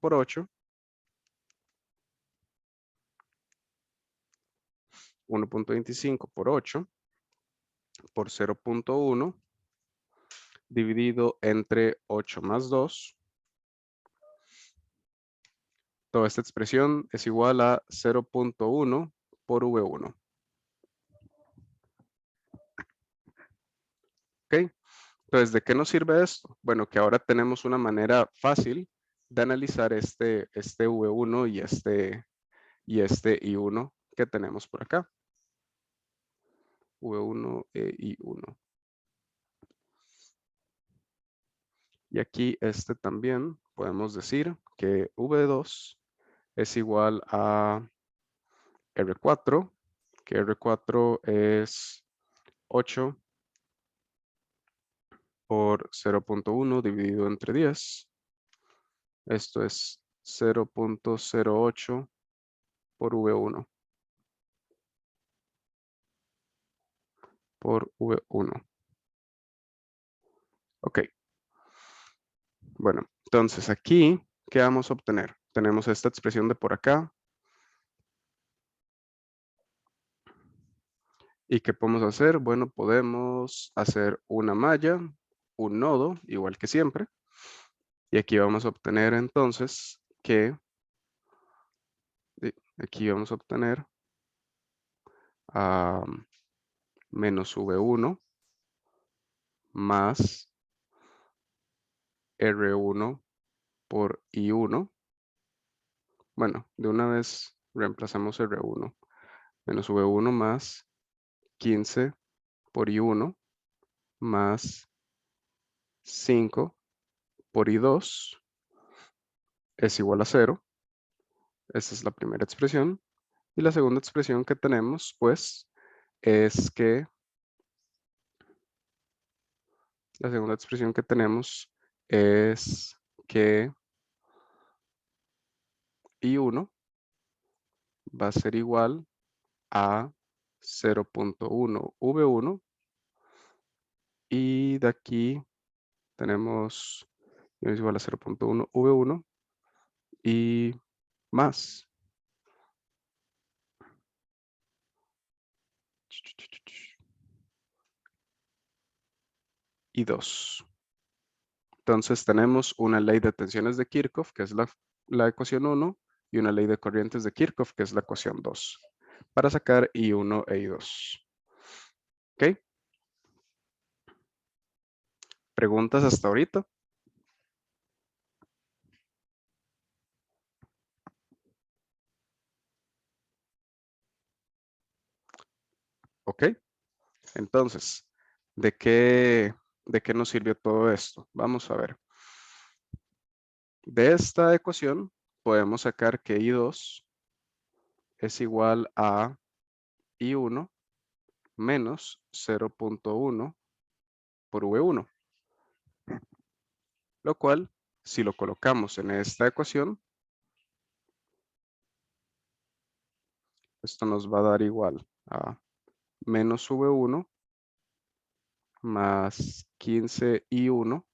por 8 por 0.1 dividido entre 8 más 2. Toda esta expresión es igual a 0.1 por V1. ¿Ok? Entonces, ¿de qué nos sirve esto? Bueno, que ahora tenemos una manera fácil de analizar este V1 y este I1 que tenemos por acá. V1 e I1. Y aquí también podemos decir que V2 es igual a R4, que R4 es 8 por 0.1 dividido entre 10. Esto es 0.08 por V1. Por V1. Ok. Bueno, entonces aquí, ¿qué vamos a obtener? Tenemos esta expresión de por acá. ¿Y qué podemos hacer? Bueno, podemos hacer una malla, un nodo, igual que siempre. Y aquí vamos a obtener entonces que, aquí vamos a obtener menos V1 más R1 por I1. Bueno, de una vez reemplazamos R1. Menos V1 más 15 por I1 más 5 por I2 es igual a 0. Esta es la primera expresión. Y la segunda expresión que tenemos, pues, es que la segunda expresión que tenemos es que I1 va a ser igual a 0.1 V1 y de aquí tenemos es igual a 0.1 V1 y más. Y 2. Entonces tenemos una ley de tensiones de Kirchhoff, que es la ecuación 1, y una ley de corrientes de Kirchhoff, que es la ecuación 2, para sacar I1 e I2. ¿Ok? ¿Preguntas hasta ahorita? Entonces, ¿de qué nos sirvió todo esto? Vamos a ver. De esta ecuación podemos sacar que I2 es igual a I1 menos 0.1 por V1. Lo cual, si lo colocamos en esta ecuación, esto nos va a dar igual a menos V1 más 15I1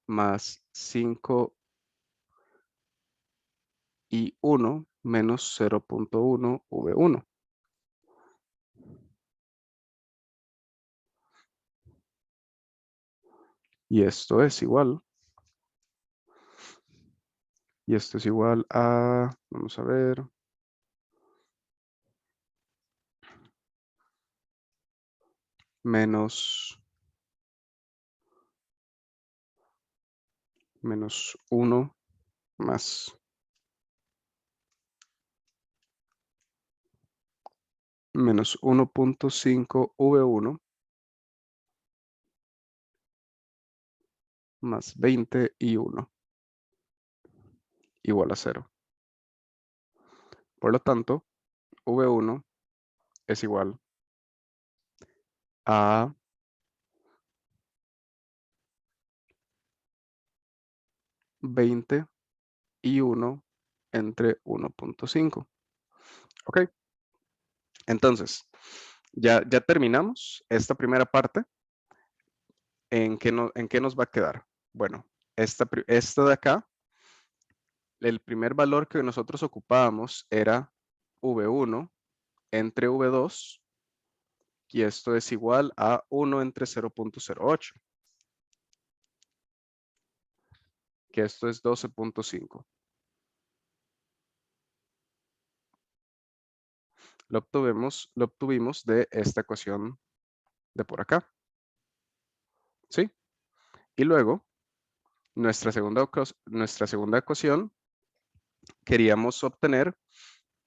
más 5I1 menos 0.1 V1. Y esto es igual. Y esto es igual a, vamos a ver, menos 1 más menos 1.5 V1 más 20 I1 igual a 0. Por lo tanto, V1 es igual a 20 I1 entre 1.5. Ok. Entonces, ya terminamos esta primera parte. ¿En qué nos va a quedar? Bueno, esta de acá, el primer valor que nosotros ocupábamos era V1 entre V2, y esto es igual a 1 entre 0.08, que esto es 12.5. Lo obtuvimos de esta ecuación de por acá. ¿Sí? Y luego, nuestra segunda ecuación, queríamos obtener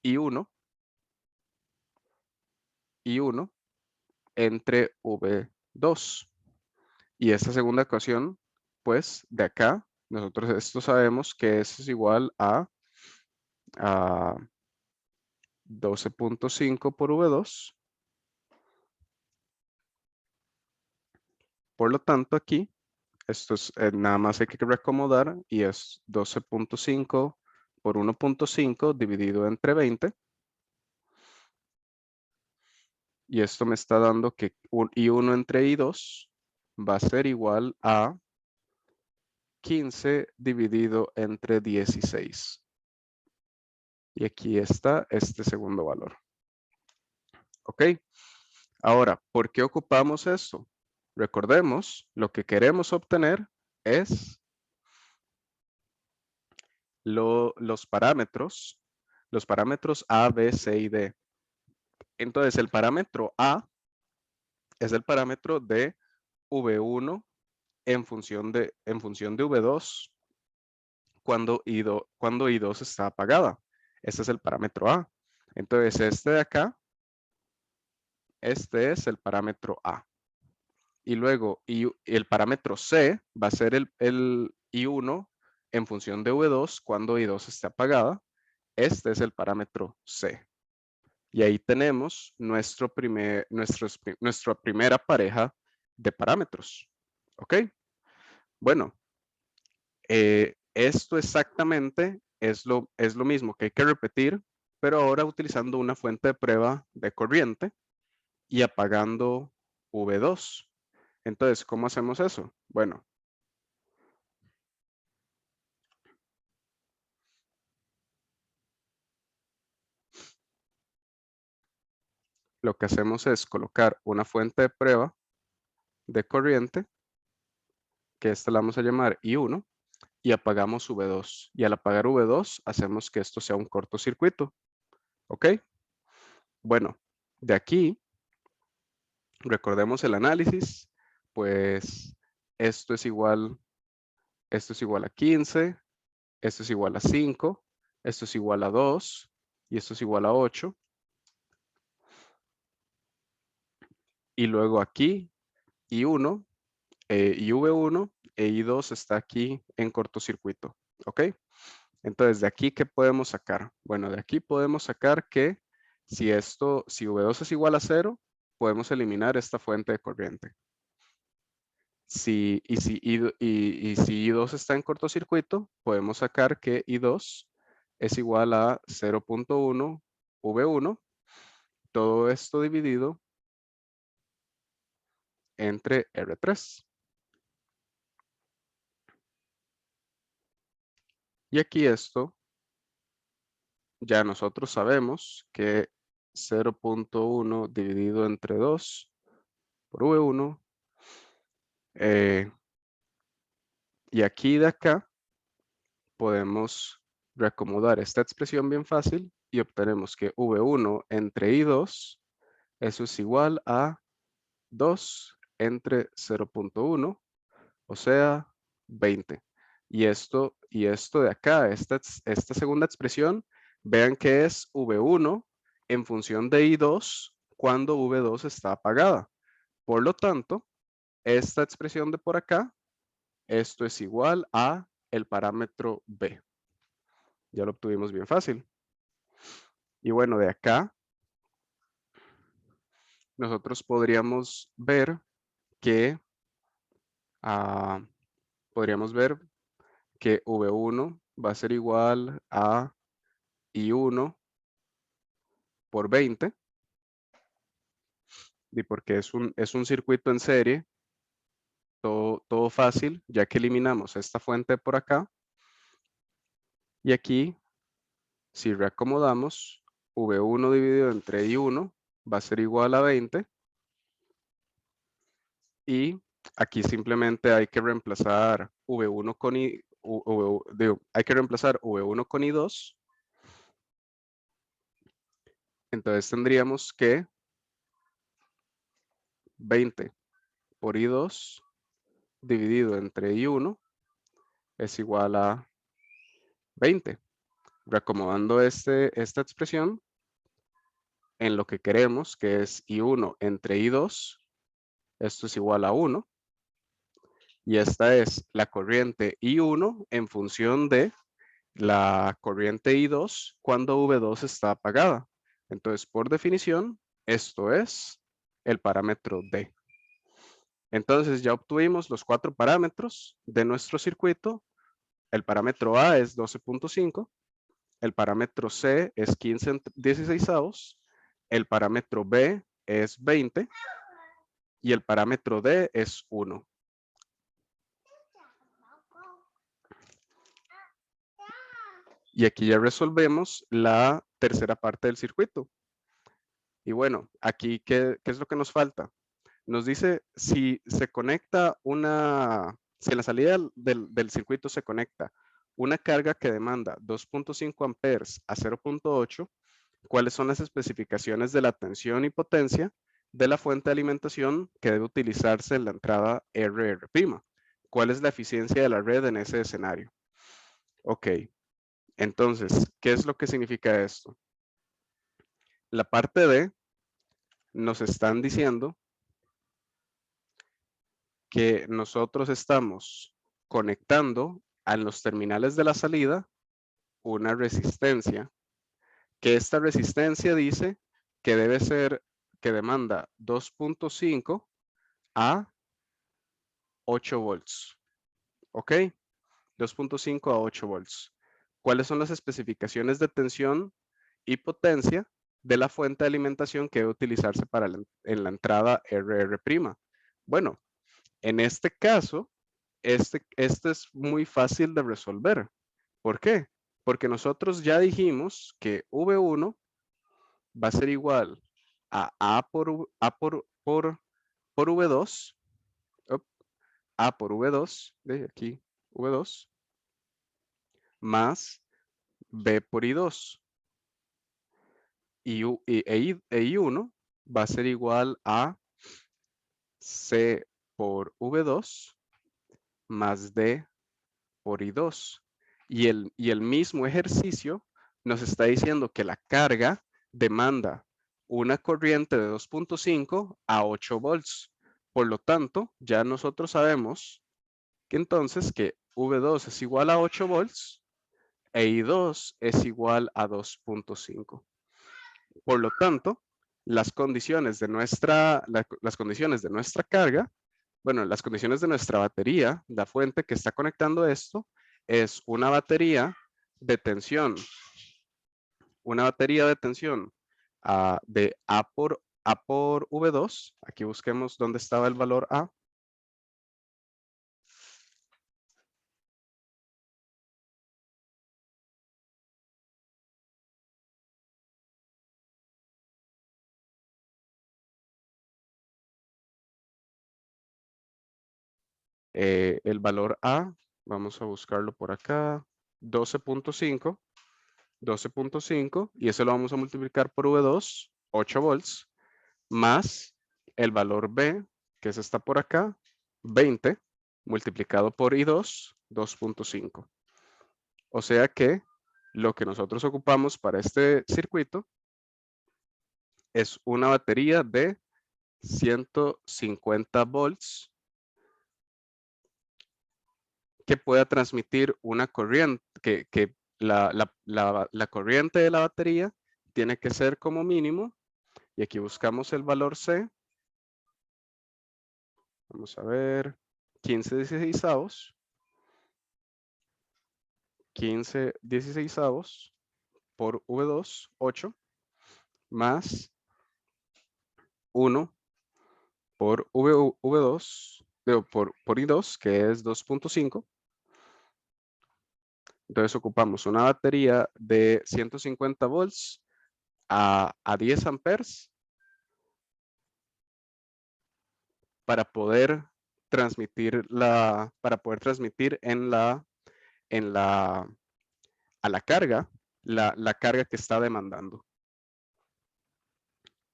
I1 entre V2. Y esta segunda ecuación, pues, de acá, nosotros esto sabemos que eso es igual a 12.5 por V2. Por lo tanto, aquí, esto es nada más hay que reacomodar y es 12.5 por 1.5 dividido entre 20. Y esto me está dando que I1 entre I2 va a ser igual a 15 dividido entre 16. Y aquí está este segundo valor. ¿Ok? Ahora, ¿por qué ocupamos esto? Recordemos, lo que queremos obtener es los parámetros A, B, C y D. Entonces, el parámetro A es el parámetro de V1 en función de V2 cuando I2 está apagada. Este es el parámetro A. Entonces, este de acá, este es el parámetro A. Y luego el parámetro C va a ser el I1 en función de V2 cuando I2 esté apagada. Este es el parámetro C. Y ahí tenemos nuestra primera pareja de parámetros. ¿Ok? Bueno, esto exactamente es lo mismo que hay que repetir, pero ahora utilizando una fuente de prueba de corriente y apagando V2. Entonces, ¿cómo hacemos eso? Bueno, lo que hacemos es colocar una fuente de prueba de corriente, que esta la vamos a llamar I1, y apagamos V2. Y al apagar V2, hacemos que esto sea un cortocircuito. ¿Ok? Bueno, de aquí, recordemos el análisis, pues esto es igual a 15, esto es igual a 5, esto es igual a 2, y esto es igual a 8. Y luego aquí I1 y V1 e I2 está aquí en cortocircuito. ¿Ok? Entonces, de aquí, ¿qué podemos sacar? Bueno, de aquí podemos sacar que si V2 es igual a 0, podemos eliminar esta fuente de corriente. Si I2 está en cortocircuito, podemos sacar que I2 es igual a 0.1 V1, todo esto dividido entre R3. Y aquí esto, ya nosotros sabemos que 0.1 dividido entre 2 por V1. Y aquí de acá podemos reacomodar esta expresión bien fácil y obtenemos que V1 entre I2, eso es igual a 2 entre 0.1, o sea, 20. Y esto de acá, esta segunda expresión, vean que es V1 en función de I2 cuando V2 está apagada. Por lo tanto, esta expresión de por acá, esto es igual a el parámetro B. Ya lo obtuvimos bien fácil. Y bueno, de acá, nosotros podríamos ver que V1 va a ser igual a I1 por 20. Y porque es un circuito en serie, todo fácil, ya que eliminamos esta fuente por acá. Y aquí, si reacomodamos, V1 dividido entre I1 va a ser igual a 20. Y aquí simplemente hay que reemplazar V1 con hay que reemplazar V1 con I2. Entonces tendríamos que 20 por I2 dividido entre I1 es igual a 20. Reacomodando esta expresión en lo que queremos, que es I1 entre I2, esto es igual a 1. Y esta es la corriente I1 en función de la corriente I2 cuando V2 está apagada. Entonces, por definición, esto es el parámetro D. Entonces, ya obtuvimos los 4 parámetros de nuestro circuito. El parámetro A es 12.5. El parámetro C es 15/16. El parámetro B es 20. Y el parámetro D es 1. Y aquí ya resolvemos la tercera parte del circuito. Y bueno, aquí, ¿qué es lo que nos falta? Nos dice si se conecta si en la salida del circuito se conecta una carga que demanda 2.5 amperes a 0.8, ¿cuáles son las especificaciones de la tensión y potencia de la fuente de alimentación que debe utilizarse en la entrada RR'? ¿Cuál es la eficiencia de la red en ese escenario? Ok. Entonces, ¿qué es lo que significa esto? La parte D nos están diciendo que nosotros estamos conectando a los terminales de la salida una resistencia, que esta resistencia dice que debe ser, que demanda 2.5 a 8 volts. ¿Ok? 2.5 a 8 volts. ¿Cuáles son las especificaciones de tensión y potencia de la fuente de alimentación que debe utilizarse en la entrada RR'? Bueno, en este caso, este es muy fácil de resolver. ¿Por qué? Porque nosotros ya dijimos que V1 va a ser igual a A por V2, A por V2, de aquí, V2, más B por I2. Y I1 va a ser igual a C por V2 más D por I2. Y el mismo ejercicio nos está diciendo que la carga demanda una corriente de 2.5 a 8 volts. Por lo tanto, ya nosotros sabemos que entonces que V2 es igual a 8 volts e I2 es igual a 2.5. Por lo tanto, las condiciones de nuestra carga, bueno, las condiciones de nuestra batería, la fuente que está conectando esto, es una batería de tensión de A por V2. Aquí busquemos dónde estaba el valor A. El valor A, vamos a buscarlo por acá, 12.5, y eso lo vamos a multiplicar por V2, 8 volts, más el valor B, que es está por acá, 20, multiplicado por I2, 2.5. O sea que lo que nosotros ocupamos para este circuito es una batería de 150 volts que pueda transmitir una corriente, que la corriente de la batería tiene que ser como mínimo, y aquí buscamos el valor C, vamos a ver, 15/16, 15/16 por V2, 8, más 1 por V2, por I2, que es 2.5. Entonces ocupamos una batería de 150 volts a 10 amperes para poder transmitir a la carga, la carga que está demandando.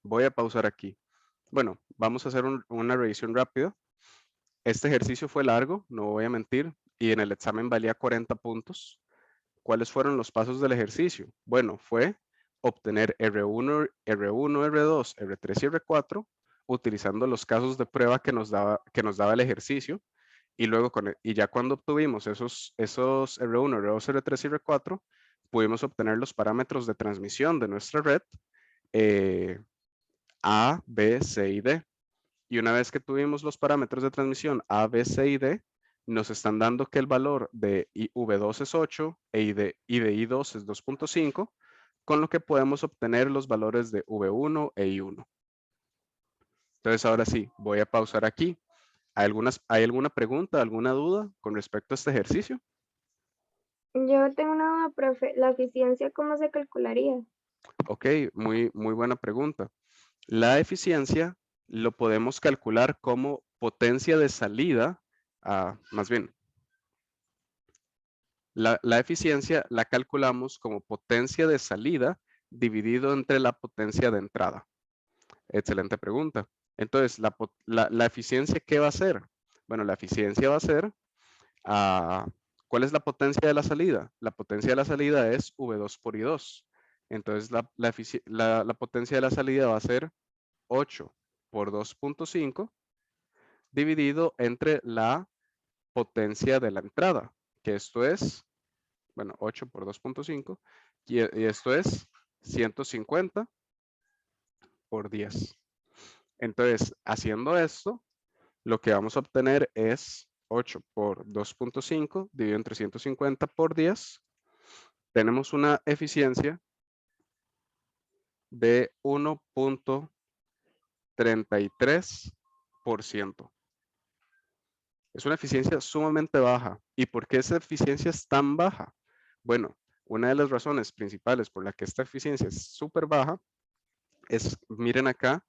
Voy a pausar aquí. Bueno, vamos a hacer una revisión rápida. Este ejercicio fue largo, no voy a mentir, y en el examen valía 40 puntos. ¿Cuáles fueron los pasos del ejercicio? Bueno, fue obtener R1, R2, R3 y R4 utilizando los casos de prueba que nos daba el ejercicio, y luego y ya cuando obtuvimos esos R1, R2, R3 y R4, pudimos obtener los parámetros de transmisión de nuestra red A, B, C y D. Y una vez que tuvimos los parámetros de transmisión A, B, C y D, nos están dando que el valor de V2 es 8 y de I2 es 2.5, con lo que podemos obtener los valores de V1 e I1. Entonces ahora sí, voy a pausar aquí. ¿Hay alguna pregunta, alguna duda con respecto a este ejercicio? Yo tengo una duda, profe. ¿La eficiencia cómo se calcularía? Ok, muy buena pregunta. La eficiencia lo podemos calcular como potencia de salida, más bien, la eficiencia la calculamos como potencia de salida dividido entre la potencia de entrada. Excelente pregunta. Entonces, la eficiencia, ¿qué va a ser? Bueno, la eficiencia va a ser, ¿cuál es la potencia de la salida? La potencia de la salida es V2 por I2. Entonces, la potencia de la salida va a ser 8 por 2.5 dividido entre la potencia de la entrada, que esto es, bueno, 8 por 2.5, y esto es 150 por 10. Entonces, haciendo esto, lo que vamos a obtener es 8 por 2.5 dividido entre 150 por 10. Tenemos una eficiencia de 1.33%. Es una eficiencia sumamente baja. ¿Y por qué esa eficiencia es tan baja? Bueno, una de las razones principales por la que esta eficiencia es súper baja es, miren acá,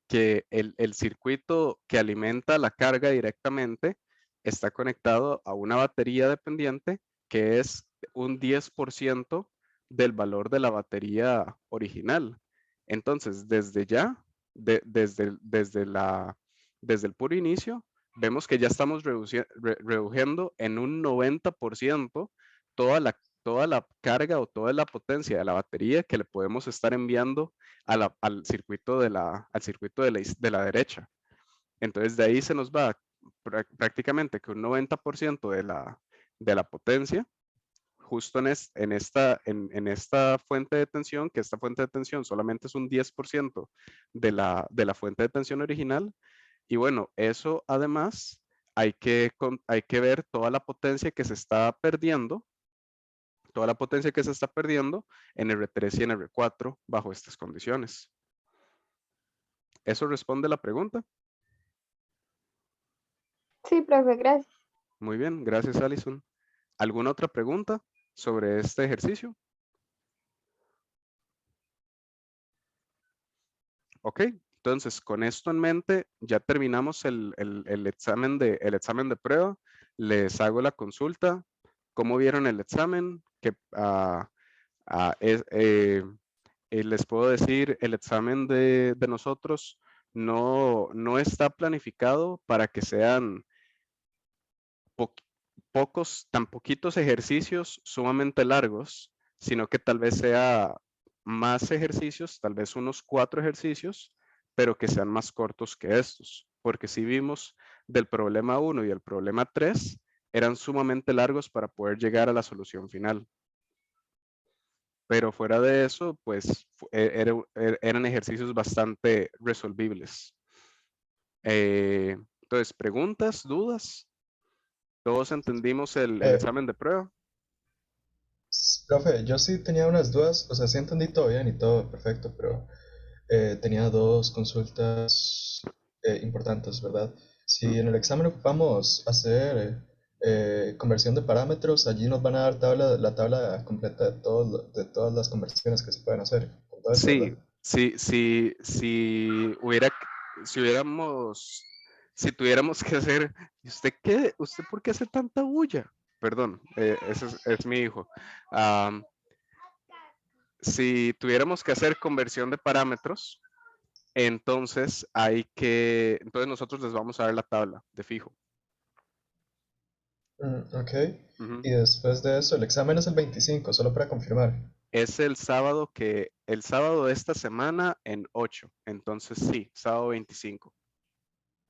que el circuito que alimenta la carga directamente está conectado a una batería dependiente que es un 10% del valor de la batería original. Entonces, desde ya, desde el puro inicio, vemos que ya estamos reduciendo en un 90% toda la carga o toda la potencia de la batería que le podemos estar enviando al circuito de la derecha. Entonces de ahí se nos va prácticamente que un 90% de la potencia justo en esta fuente de tensión, que esta fuente de tensión solamente es un 10% de la fuente de tensión original. Y bueno, eso además hay que ver toda la potencia que se está perdiendo, en R3 y en R4 bajo estas condiciones. ¿Eso responde la pregunta? Sí, profe, gracias. Muy bien, gracias, Alison. ¿Alguna otra pregunta sobre este ejercicio? Ok, entonces con esto en mente ya terminamos el examen de prueba. Les hago la consulta. ¿Cómo vieron el examen? Les puedo decir, el examen de nosotros no está planificado para que sean tan poquitos ejercicios sumamente largos, sino que tal vez sea más ejercicios, tal vez unos 4 ejercicios, pero que sean más cortos que estos, porque si vimos del problema 1 y el problema 3 eran sumamente largos para poder llegar a la solución final. Pero fuera de eso, pues eran ejercicios bastante resolvibles. Entonces, preguntas, dudas. ¿Todos entendimos el Eh, examen de prueba? Profe, yo sí tenía unas dudas, o sea, sí entendí todo bien y todo perfecto, pero tenía dos consultas importantes, ¿verdad? Si en el examen ocupamos hacer conversión de parámetros, allí nos van a dar la tabla completa de todas las conversiones que se pueden hacer, con todo eso, Sí, ¿verdad? si tuviéramos que hacer, ¿y usted qué? ¿Usted por qué hace tanta bulla? Perdón, ese es mi hijo. Am, si tuviéramos que hacer conversión de parámetros, entonces entonces nosotros les vamos a dar la tabla de fijo. Ok. Ujú. Y después de eso, el examen es el 25, solo para confirmar. Es el sábado de esta semana en 8, entonces sí, sábado 25.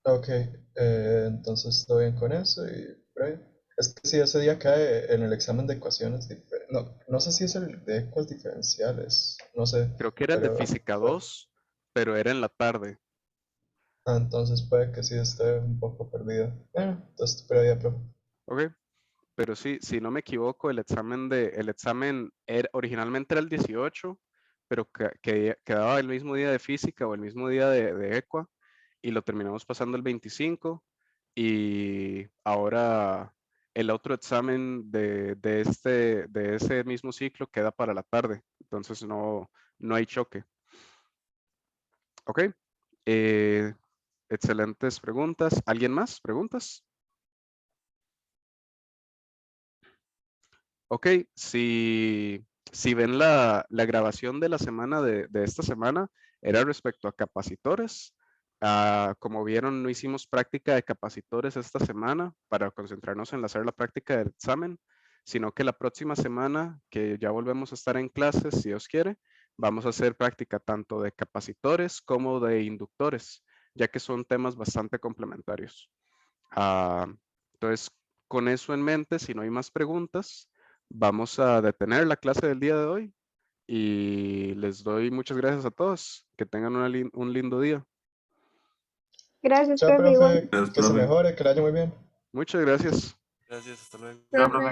Ok, entonces estoy bien con eso y por ahí. Es que si ese día cae en el examen de ecuaciones, no, no sé si es el de ecuas diferenciales, no sé, Creo que era el de pero física 2, pero era en la tarde. entonces puede que sí esté un poco perdido. Bueno, entonces pero ya, profe. Ok, pero sí, si no me equivoco, originalmente era el 18, pero quedaba el mismo día de física o el mismo día de ecua, y lo terminamos pasando el 25, y ahora el otro examen de ese mismo ciclo queda para la tarde, entonces no hay choque. Ok, excelentes preguntas. ¿Alguien más? ¿Preguntas? Ok, si ven la grabación de la semana de esta semana, era respecto a capacitores. Como vieron, no hicimos práctica de capacitores esta semana para concentrarnos en hacer la práctica del examen, sino que la próxima semana, que ya volvemos a estar en clases, si Dios quiere, vamos a hacer práctica tanto de capacitores como de inductores, ya que son temas bastante complementarios. Entonces, con eso en mente, si no hay más preguntas, vamos a detener la clase del día de hoy y les doy muchas gracias a todos. Que tengan un lindo día. Gracias, Chao, profe, igual. profe, Gracias, que se profe. mejore, que le haya muy bien. Muchas gracias. Gracias, hasta luego. Profe.